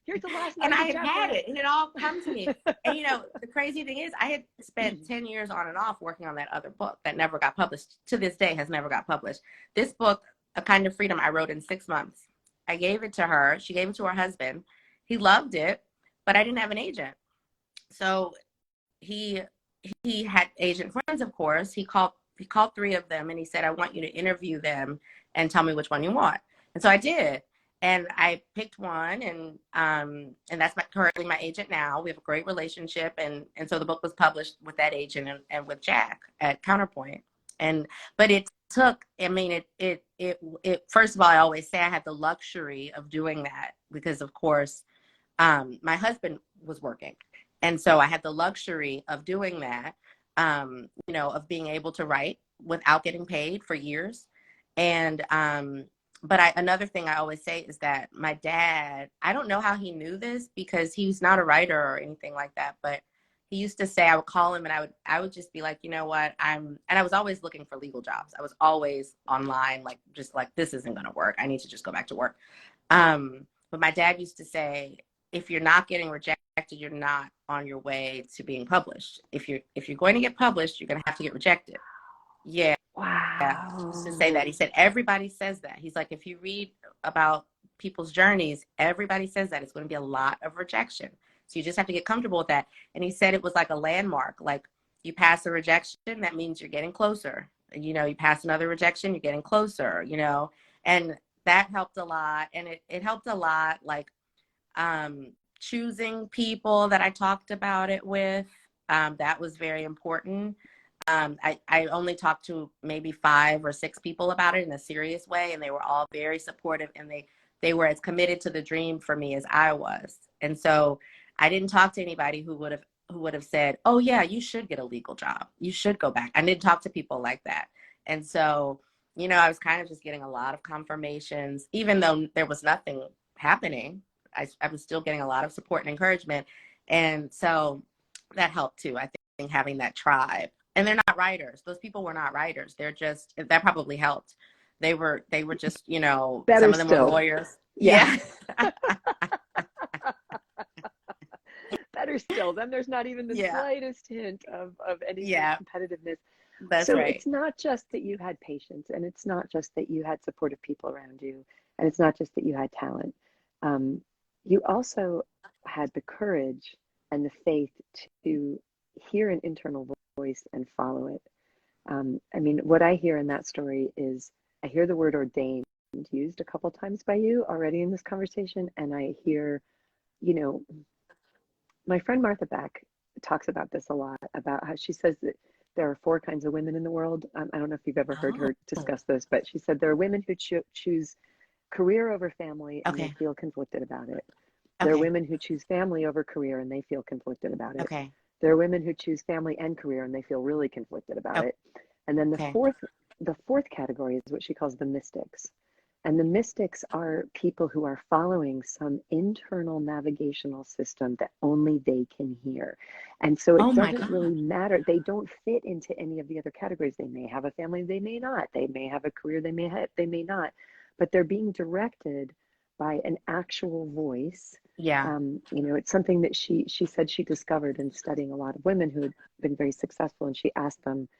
Here's the last. And I had it, and it all come to me. And you know, the crazy thing is, I had spent 10 years on and off working on that other book that never got published. To this day, has never got published. This book, A Kind of Freedom, I wrote in 6 months. I gave it to her. She gave it to her husband. He loved it, but I didn't have an agent. So he had agent friends, of course. He called 3 of them, and he said, I want you to interview them and tell me which one you want. And so I did. and I picked one, and that's currently my agent now. We have a great relationship, and so the book was published with that agent and with Jack at Counterpoint. And but it took, I mean, it first of all, I always say I had the luxury of doing that because, of course, my husband was working, and so I had the luxury of doing that, of being able to write without getting paid for years. And but another thing I always say is that my dad, I don't know how he knew this because he's not a writer or anything like that, but he used to say, I would call him and I would just be like, you know what, and I was always looking for legal jobs. I was always online, like, just like, this isn't going to work. I need to just go back to work. But my dad used to say, if you're not getting rejected, you're not on your way to being published. If you're going to get published, you're going to have to get rejected. Yeah. He used to say that. He Wow. said, everybody says that. He's like, if you read about people's journeys, everybody says that it's going to be a lot of rejection. So you just have to get comfortable with that. And he said it was like a landmark. Like, you pass a rejection, that means you're getting closer. You pass another rejection, you're getting closer, and that helped a lot. And it helped a lot, like, choosing people that I talked about it with. That was very important. I only talked to maybe 5 or 6 people about it in a serious way, and they were all very supportive, and they were as committed to the dream for me as I was. And so I didn't talk to anybody who would have said, oh yeah, you should get a legal job, you should go back. I didn't talk to people like that. And so, I was kind of just getting a lot of confirmations, even though there was nothing happening. I was still getting a lot of support and encouragement. And so that helped too, I think, having that tribe. And they're not writers. Those people were not writers. That probably helped. They were just, Better some of them were still. lawyers. Yeah. Yeah. Better still. Then there's not even the Yeah. slightest hint of any kind Yeah. of competitiveness. That's So right. it's not just that you had patience, and it's not just that you had supportive people around you, and it's not just that you had talent. Um, you also had the courage and the faith to hear an internal voice and follow it. I mean, what I hear in that story is I hear the word ordained used a couple times by you already in this conversation, and I hear, you know, my friend Martha Beck talks about this a lot, about how she says that there are 4 kinds of women in the world. I don't know if you've ever heard Oh, her discuss those, but she said there are women who choose career over family and they okay. feel conflicted about it. There are Okay. women who choose family over career and they feel conflicted about it. Okay. There are women who choose family and career and they feel really conflicted about it. And then Okay. the fourth category is what she calls the mystics. And the mystics are people who are following some internal navigational system that only they can hear. And so Oh it my doesn't God. really matter. They don't fit into any of the other categories. They may have a family, they may not. They may have a career, they may not. But they're being directed by an actual voice. Yeah. It's something that she said she discovered in studying a lot of women who had been very successful, and she asked them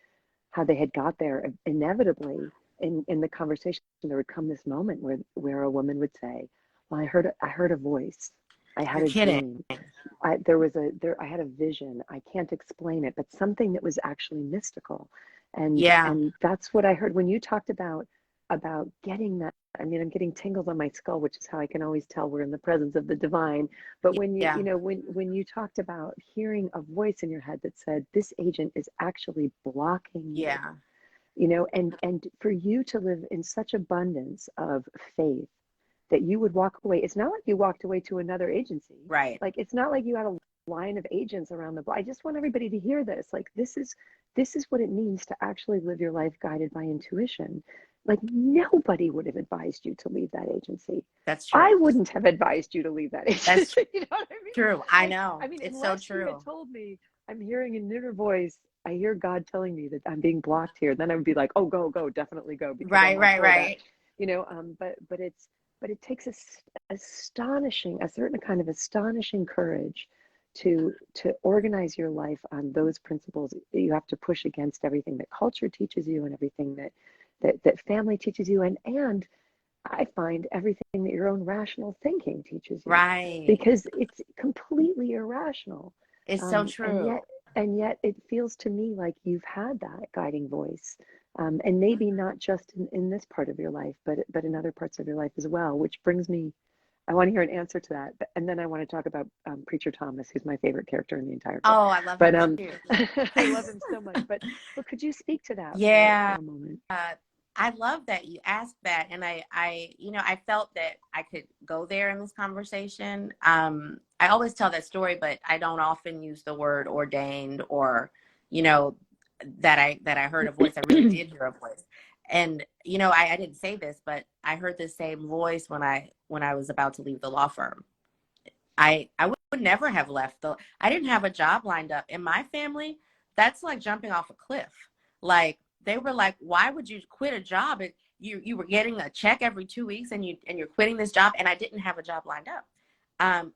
how they had got there. Inevitably, in the conversation, there would come this moment where a woman would say, well, I heard a voice, I had You're a kidding. dream, I had a vision, I can't explain it, but something that was actually mystical. and Yeah. and that's what I heard when you talked about getting that. I mean, I'm getting tingles on my skull, which is how I can always tell we're in the presence of the divine. But when you Yeah. you know when you talked about hearing a voice in your head that said this agent is actually blocking you, Yeah. and for you to live in such abundance of faith that you would walk away. It's not like you walked away to another agency. Right. Like, it's not like you had a line of agents around the block. I just want everybody to hear this. Like, this is what it means to actually live your life guided by intuition. Like, nobody would have advised you to leave that agency. That's true. I wouldn't have advised you to leave that That's agency. You know what I mean? true. I Like, know. I mean, It's so unless you had true. told me I'm hearing an inner voice, I hear God telling me that I'm being blocked here, then I would be like, oh, go, definitely go, because I'm Right. all Right. for that. Right. But it takes a certain kind of astonishing courage to organize your life on those principles. You have to push against everything that culture teaches you, and everything that family teaches you, and I find everything that your own rational thinking teaches you, Right. because it's completely irrational. It's so um, and true. yet and yet it feels to me like you've had that guiding voice And maybe not just in this part of your life, but in other parts of your life as well, which brings me, I want to hear an answer to that. And then I want to talk about Preacher Thomas, who's my favorite character in the entire book. Oh, I love But him too. I love him so much. But could you speak to that for Yeah. a moment? I love that you asked that. And I felt that I could go there in this conversation. I always tell that story, but I don't often use the word ordained or, you know, that I heard a voice. I really did hear a voice. And, I didn't say this, but I heard the same voice when I was about to leave the law firm. I would never have left. I didn't have a job lined up. In my family, that's like jumping off a cliff. Like, they were like, why would you quit a job? You were getting a check every 2 weeks and you're quitting this job. And I didn't have a job lined up.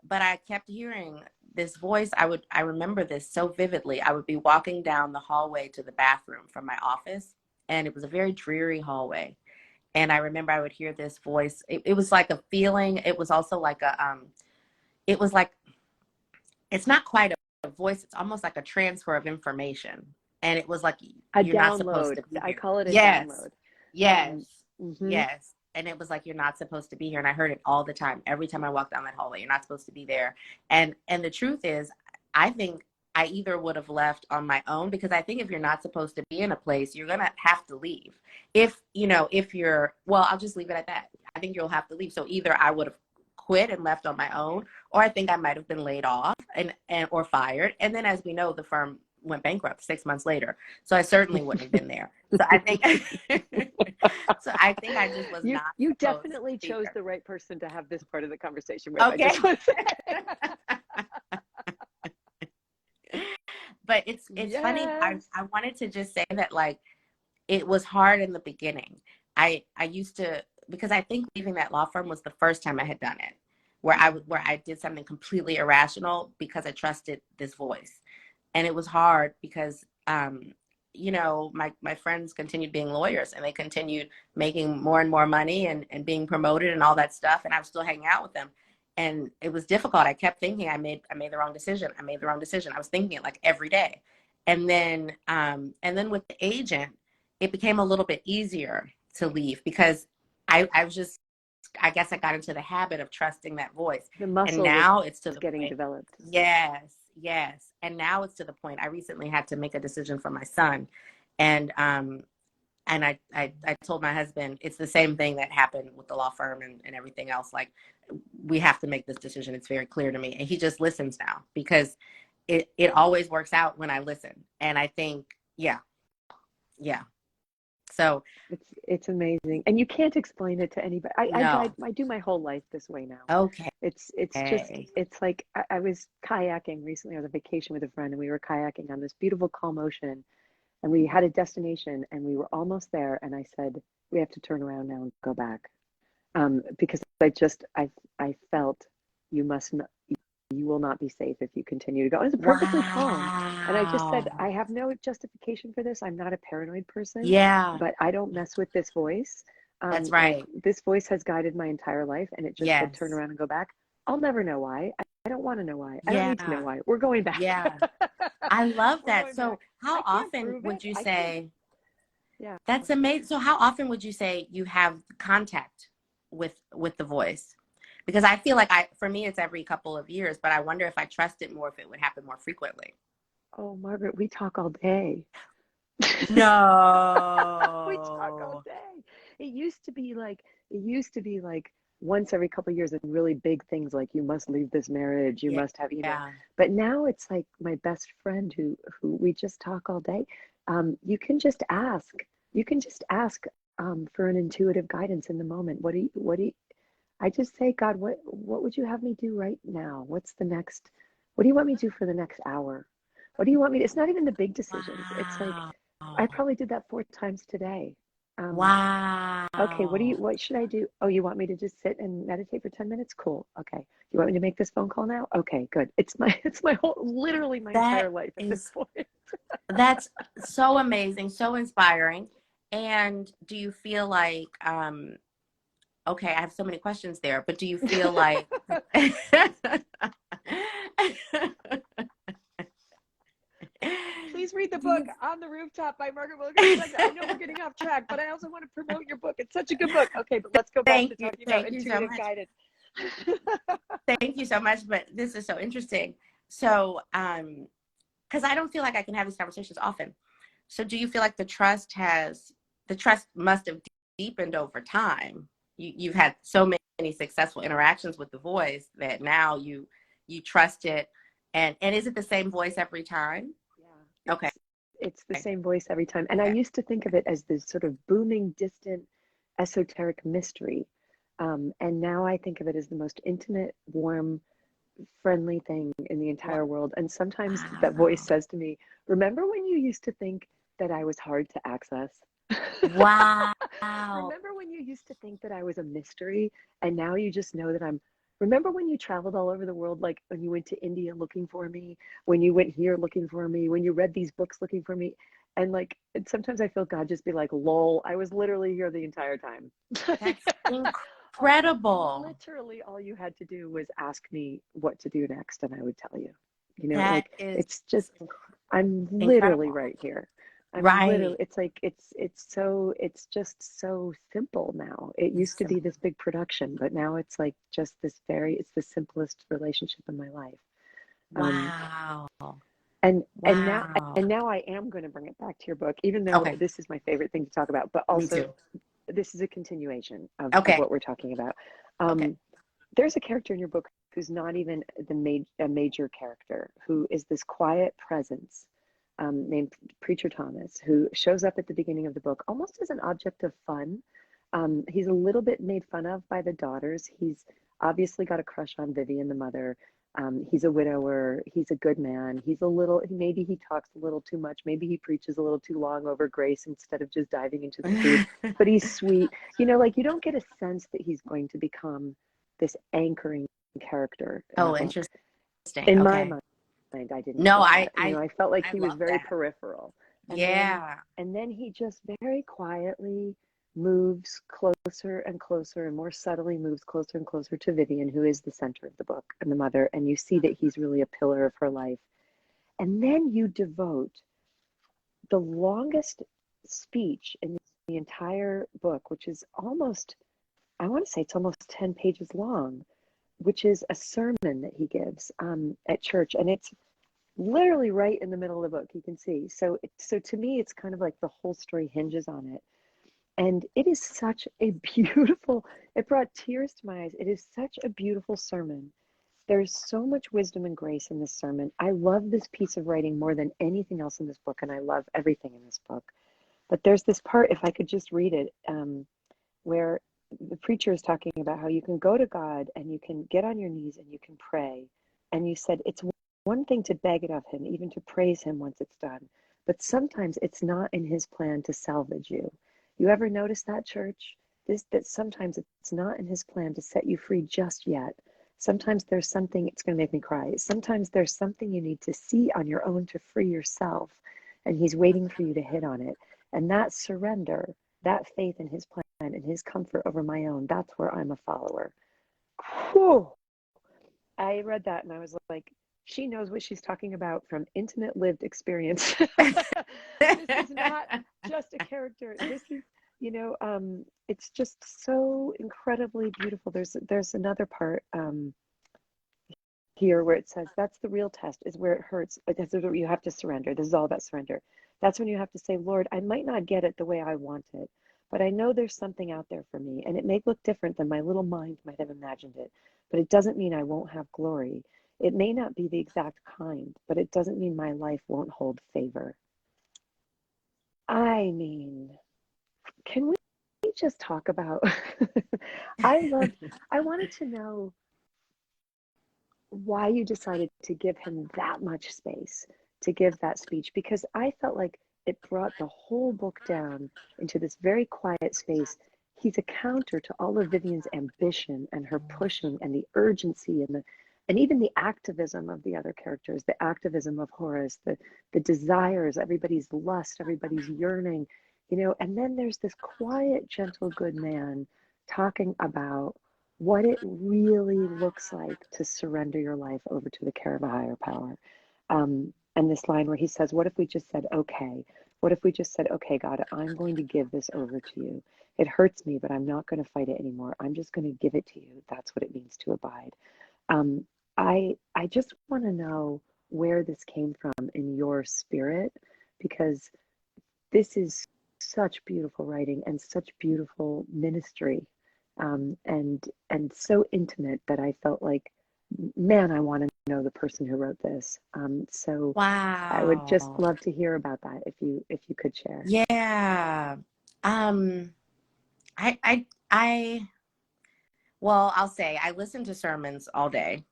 But I kept hearing this voice. I remember this so vividly. I would be walking down the hallway to the bathroom from my office, and it was a very dreary hallway. And I remember I would hear this voice. It was like a feeling. It was also like it was like, it's not quite a voice. It's almost like a transfer of information. And it was like, A you're not supposed download. to be I here. call it a Yes. download. Yes. Mm-hmm. Yes. And it was like, you're not supposed to be here. And I heard it all the time. Every time I walked down that hallway, you're not supposed to be there. And the truth is, I think I either would have left on my own, because I think if you're not supposed to be in a place, you're going to have to leave. If you're, well, I'll just leave it at that. I think you'll have to leave. So either I would have quit and left on my own, or I think I might have been laid off and or fired. And then, as we know, the firm went bankrupt 6 months later. So I certainly wouldn't have been there. So I think I just was not You supposed definitely to be chose there. the right person to have this part of the conversation with. Okay. I just want to say. But it's funny. I wanted to just say that, like, it was hard in the beginning. I used to, because I think leaving that law firm was the first time I had done it, where I did something completely irrational because I trusted this voice. And it was hard because my friends continued being lawyers, and they continued making more and more money and being promoted and all that stuff, and I was still hanging out with them. And it was difficult. I kept thinking I made the wrong decision. I made the wrong decision. I was thinking it like every day. And then with the agent, it became a little bit easier to leave, because I was just, I guess I got into the habit of trusting that voice. The muscle and now it's to the getting point. developed. Yes. And now it's to the point. I recently had to make a decision for my son. And I told my husband, it's the same thing that happened with the law firm and everything else. Like, we have to make this decision. It's very clear to me. And he just listens now, because it always works out when I listen. And I think, yeah. So it's amazing, and you can't explain it to anybody. no. I do my whole life this way now. Okay. It's just, it's like I was kayaking recently. I was on vacation with a friend, and we were kayaking on this beautiful calm ocean, and we had a destination, and we were almost there, and I said, we have to turn around now and go back, because I felt you must not, you will not be safe if you continue to go. It was perfectly calm. And I just said, I have no justification for this. I'm not a paranoid person. Yeah. But I don't mess with this voice. That's right. Like, this voice has guided my entire life, and it just said, turn around and go back. I'll never know why. I don't want to know why. I don't need to know why. We're going back. Yeah. I love that. So how often would you say, yeah, that's amazing. So how often would you say you have contact with the voice? Because I feel like for me, it's every couple of years, but I wonder if I trust it more, if it would happen more frequently. Oh, Margaret, we talk all day. No. We talk all day. It used to be like once every couple of years, and really big things like, you must leave this marriage, you must have, but now it's like my best friend who we just talk all day. You can just ask for an intuitive guidance in the moment. What do you I just say, God, what would you have me do right now? What do you want me to do for the next hour? What do you want me to, it's not even the big decisions. Wow. It's like, I probably did that 4 times today. Wow. Okay, what should I do? Oh, you want me to just sit and meditate for 10 minutes? Cool. Okay. You want me to make this phone call now? Okay, good. It's my whole, literally my entire life at this point. That's so amazing, so inspiring. And do you feel like, okay, I have so many questions there, but do you feel like Please read the book On the Rooftop by Margaret Wilkerson Sexton. I know we're getting off track, but I also want to promote your book. It's such a good book. Okay, but let's go back to talking about intuitive guidance. Thank you so much. But this is so interesting. So, because I don't feel like I can have these conversations often. So do you feel like the trust must have deepened over time? You've had so many successful interactions with the voice that now you trust it. And is it the same voice every time? Yeah. Okay. It's the same voice every time. And I used to think of it as this sort of booming, distant, esoteric mystery. And now I think of it as the most intimate, warm, friendly thing in the entire world. And sometimes that voice says to me, remember when you used to think that I was hard to access? Wow. Remember when you used to think that I was a mystery and now you just know that I'm. Remember when you traveled all over the world, like when you went to India looking for me, when you went here looking for me, when you read these books looking for me? And like, and sometimes I feel God just be like, lol, I was literally here the entire time. That's incredible. Literally all you had to do was ask me what to do next and I would tell you. You know, that like is it's just, I'm incredible. literally right here. I'm right. literally, it's like, it's just so simple now. It used to be this big production, but now it's like just this it's the simplest relationship in my life. Wow. And now I am going to bring it back to your book, even though this is my favorite thing to talk about, but also this is a continuation of what we're talking about. There's a character in your book who's not even a major character, who is this quiet presence named Preacher Thomas, who shows up at the beginning of the book almost as an object of fun. He's a little bit made fun of by the daughters. He's obviously got a crush on Vivian, the mother. He's a widower. He's a good man. Maybe he talks a little too much. Maybe he preaches a little too long over grace instead of just diving into the food. But he's sweet. You know, like you don't get a sense that he's going to become this anchoring character. Interesting. In my mind, I didn't. No, I felt like he was very peripheral. And then he just very quietly moves closer and closer and more subtly moves closer and closer to Vivian, who is the center of the book and the mother. And you see that he's really a pillar of her life. And then you devote the longest speech in the entire book, which is almost, I want to say it's almost 10 pages long, which is a sermon that he gives at church. And it's literally right in the middle of the book, you can see. So to me, it's kind of like the whole story hinges on it. And it is such a beautiful, it brought tears to my eyes. It is such a beautiful sermon. There's so much wisdom and grace in this sermon. I love this piece of writing more than anything else in this book, and I love everything in this book. But there's this part, if I could just read it, where the preacher is talking about how you can go to God and you can get on your knees and you can pray. And you said it's one thing to beg it of him, even to praise him once it's done. But sometimes it's not in his plan to salvage you. You ever notice that, church? That sometimes it's not in his plan to set you free just yet. Sometimes there's something, it's going to make me cry. Sometimes there's something you need to see on your own to free yourself. And he's waiting for you to hit on it. And that surrender, that faith in his plan and his comfort over my own, that's where I'm a follower. Whew. I read that and I was like, she knows what she's talking about from intimate lived experience. This is not just a character. This is, it's just so incredibly beautiful. There's another part here where it says, that's the real test, is where it hurts. This is where you have to surrender. This is all about surrender. That's when you have to say, Lord, I might not get it the way I want it, but I know there's something out there for me. And it may look different than my little mind might have imagined it, but it doesn't mean I won't have glory. It may not be the exact kind, but it doesn't mean my life won't hold favor. I mean, can we just talk about, I wanted to know why you decided to give him that much space to give that speech, because I felt like it brought the whole book down into this very quiet space. He's a counter to all of Vivian's ambition and her pushing and the urgency and even the activism of the other characters, the activism of Horace, the desires, everybody's lust, everybody's yearning, and then there's this quiet, gentle, good man talking about what it really looks like to surrender your life over to the care of a higher power. And this line where he says, what if we just said, okay? What if we just said, okay, God, I'm going to give this over to you. It hurts me, but I'm not going to fight it anymore. I'm just going to give it to you. That's what it means to abide. Um, I just want to know where this came from in your spirit, because this is such beautiful writing and such beautiful ministry, and so intimate that I felt like, man, I want to know the person who wrote this. So I would just Wow. love to hear about that if you could share. Yeah. Um, I well, I'll say I listen to sermons all day,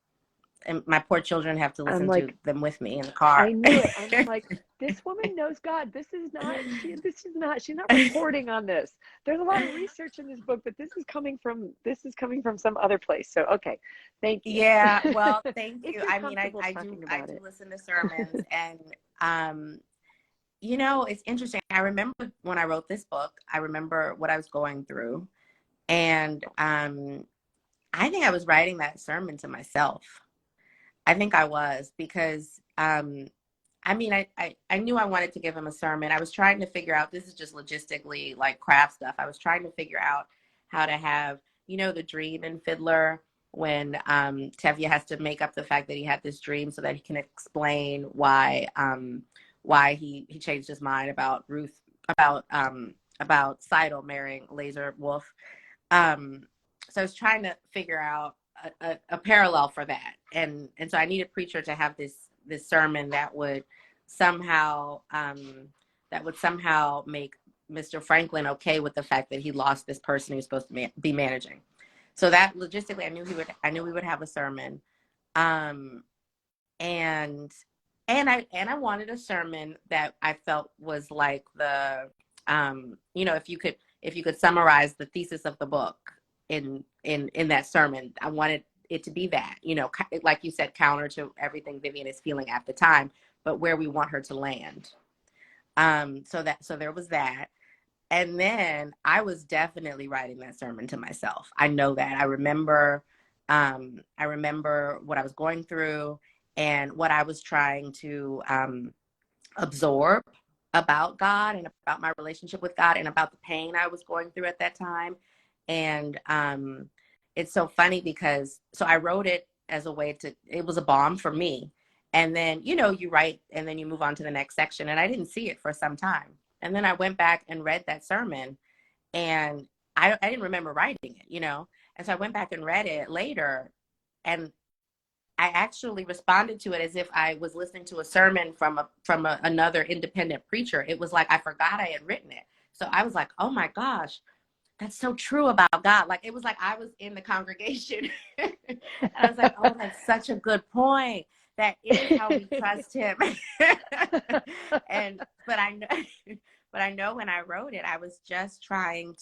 and my poor children have to I'm listen to like, them with me in the car. I knew it. I'm like, this woman knows God. She's not reporting on this. There's a lot of research in this book, but this is coming from some other place. So okay, thank you. Yeah, well, thank If you. you're I mean, comfortable I do talking I about do it. listen to sermons, and um you know, it's interesting. I remember when I wrote this book, I remember what I was going through, and I think I was writing that sermon to myself. I think I was, because I mean, I knew I wanted to give him a sermon. I was trying to figure out, this is just logistically like craft stuff. I was trying to figure out how to have, you know, the dream in Fiddler, when Tevye has to make up the fact that he had this dream so that he can explain why he changed his mind about Ruth, about Seidel marrying Laser Wolf. So I was trying to figure out a parallel for that, and so I needed Preacher to have this sermon that would somehow make Mr. Franklin okay with the fact that he lost this person he was supposed to be managing. So that logistically, I knew we would have a sermon, um, and I wanted a sermon that I felt was like the you know, if you could summarize the thesis of the book in that sermon, I wanted it to be that, you know, like you said, counter to everything Vivian is feeling at the time, but where we want her to land. So there was that. And then I was definitely writing that sermon to myself. I know that. I remember what I was going through and what I was trying to absorb about God and about my relationship with God and about the pain I was going through at that time. And it's so funny because so I wrote it as a way to, it was a balm for me. And then, you know, you write and then you move on to the next section. And I didn't see it for some time. And then I went back and read that sermon, and I didn't remember writing it, you know. And so I went back and read it later, and I actually responded to it as if I was listening to a sermon from another independent preacher. It was like I forgot I had written it. So I was like, "Oh my gosh, that's so true about God." Like it was like I was in the congregation. And I was like, "Oh, that's such a good point. That is how we trust him." and but I know but I know when I wrote it, I was just I'm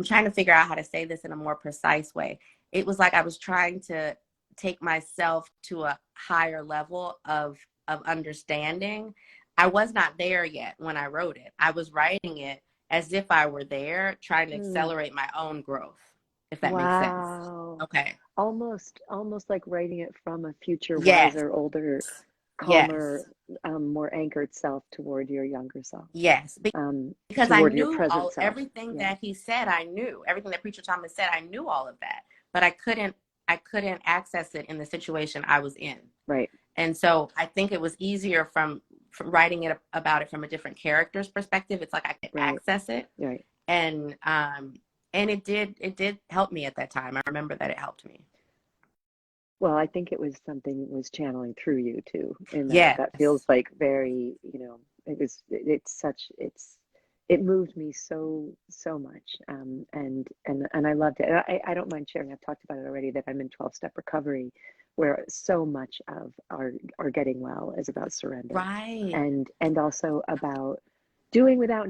trying to figure out how to say this in a more precise way. It was like I was trying to take myself to a higher level of understanding. I was not there yet when I wrote it. I was writing it as if I were there, trying to Mm, accelerate my own growth, if that makes sense. wow. Okay. Almost like writing it from a future Yes. wiser, older, calmer, Yes. more anchored self toward your younger self, Yes. Because I toward your knew present self. everything Yeah, that he said. I knew everything that Preacher Thomas said. I knew all of that, but I couldn't access it in the situation I was in. right, And so I think it was easier from writing it about it from a different character's perspective. It's like I could right, access it, right. and it did help me at that time. I remember that it helped me. Well, I think it was something that was channeling through you too, in that Yes. that feels like very, it moved me so much. And I loved it. I don't mind sharing, I've talked about it already, that I'm in 12-step recovery, where so much of our getting well is about surrender, Right. and also about doing without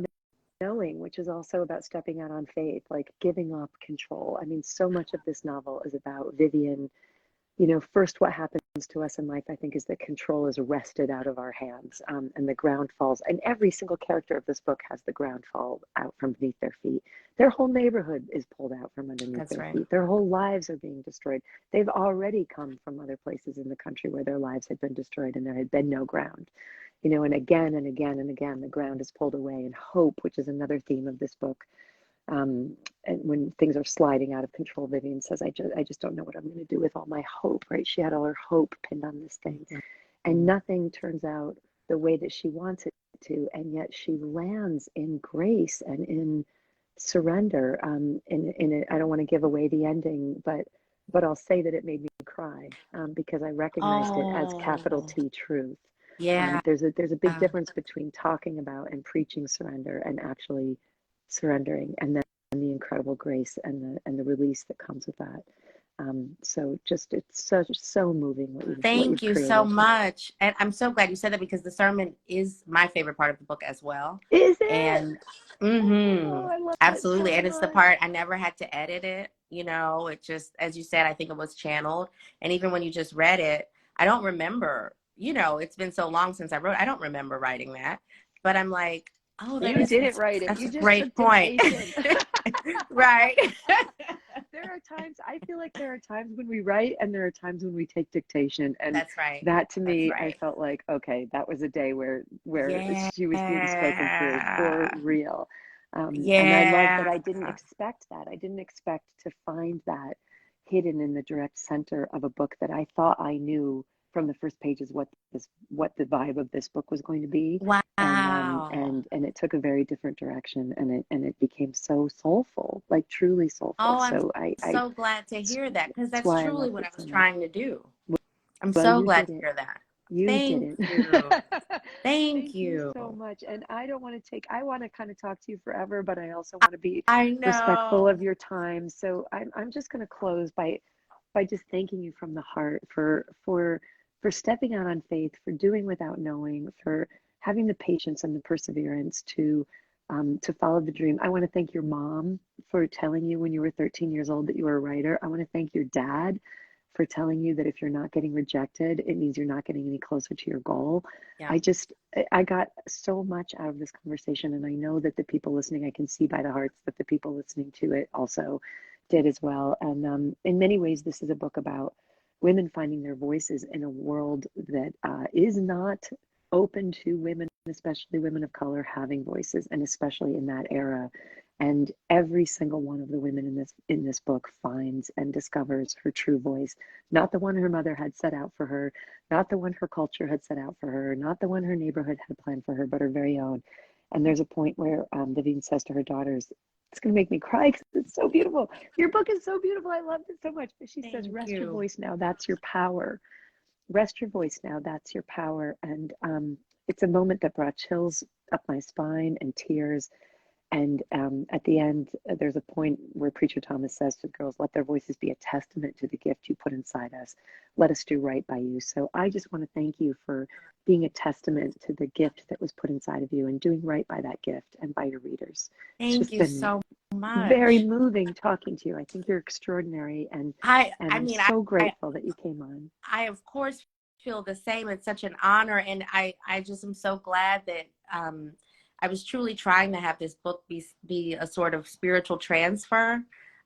knowing, which is also about stepping out on faith, like giving up control. I mean, so much of this novel is about Vivian first what happens to us in life, I think, is that control is wrested out of our hands, and the ground falls. And every single character of this book has the ground fall out from beneath their feet. Their whole neighborhood is pulled out from underneath That's their right. feet. Their whole lives are being destroyed. They've already come from other places in the country where their lives had been destroyed and there had been no ground. And again and again and again, the ground is pulled away. And hope, which is another theme of this book, and when things are sliding out of control, Vivian says, I just don't know what I'm going to do with all my hope, right? She had all her hope pinned on this thing, and nothing turns out the way that she wants it to, and yet she lands in grace and in surrender. I don't want to give away the ending, but I'll say that it made me cry, because I recognized it as capital Oh, T truth. yeah. There's a big difference between talking about and preaching surrender and actually surrendering, and then the incredible grace and the release that comes with that. So just it's so moving what Thank you've you so created. much. And I'm so glad you said that because the sermon is my favorite part of the book as well. Is it? And Oh, I love it absolutely. so And it's the much. part I never had to edit it. It just, as you said, I think it was channeled. And even when you just read it, I don't remember, it's been so long since I wrote, I don't remember writing that. But I'm like, oh, You didn't write it. that's You a just great took point. dictation. Right. I feel like there are times when we write and there are times when we take dictation. And That's right. that to That's me, I right. felt like, okay, that was a day where Yeah. she was being spoken through for real. And I love that Yeah. I didn't expect that. I didn't expect to find that hidden in the direct center of a book that I thought I knew from the first pages what the vibe of this book was going to be. And it took a very different direction, and it became so soulful, like truly soulful. Oh, I'm So so glad to that's hear that because that's why I truly loved what it I so was much. trying to do. I'm Well, so you glad did to it. hear that. You did Thank it. you. Thank Thank you you. so much. And I want to kind of talk to you forever, but I also want to be I respectful of know. your time. So I'm just going to close by just thanking you from the heart for stepping out on faith, for doing without knowing, for having the patience and the perseverance to follow the dream. I want to thank your mom for telling you when you were 13 years old that you were a writer. I want to thank your dad for telling you that if you're not getting rejected, it means you're not getting any closer to your goal. Yeah. I got so much out of this conversation, and I know that the people listening, I can see by the hearts that the people listening to it also did as well. And in many ways, this is a book about women finding their voices in a world that is not open to women, especially women of color, having voices, and especially in that era. And every single one of the women in this book finds and discovers her true voice, not the one her mother had set out for her, not the one her culture had set out for her, not the one her neighborhood had planned for her, but her very own. And there's a point where Vivian says to her daughters, it's going to make me cry because it's so beautiful. Your book is so beautiful. I loved it so much. But she says, Thank rest your you. voice now. That's your power. Rest your voice now. That's your power. And it's a moment that brought chills up my spine and tears. And at the end, there's a point where Preacher Thomas says to the girls, let their voices be a testament to the gift you put inside us. Let us do right by you. So I just want to thank you for being a testament to the gift that was put inside of you and doing right by that gift and by your readers. It's Thank just you been so very much. moving talking to you. I think you're extraordinary, and I I'm mean, so grateful that you came on. I of course feel the same. It's such an honor, and I just am so glad that I was truly trying to have this book be a sort of spiritual transfer.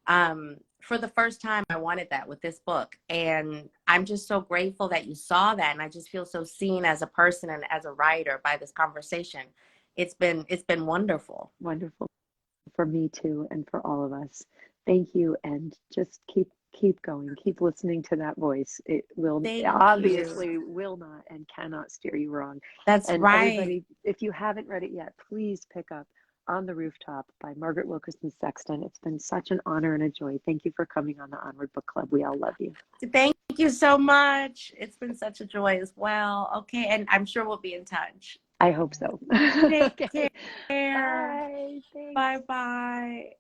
For the first time, I wanted that with this book, and I'm just so grateful that you saw that, and I just feel so seen as a person and as a writer by this conversation. It's been wonderful. Wonderful for me too, and for all of us. Thank you, and just keep going. Keep listening to that voice. It will Thank you. obviously will not and cannot steer you wrong. That's And right. everybody, if you haven't read it yet, please pick up On the Rooftop by Margaret Wilkerson Sexton. It's been such an honor and a joy. Thank you for coming on the Onward Book Club. We all love you. Thank you so much. It's been such a joy as well. Okay, and I'm sure we'll be in touch. I hope so. Take Okay. care. Bye. Thanks. Bye bye.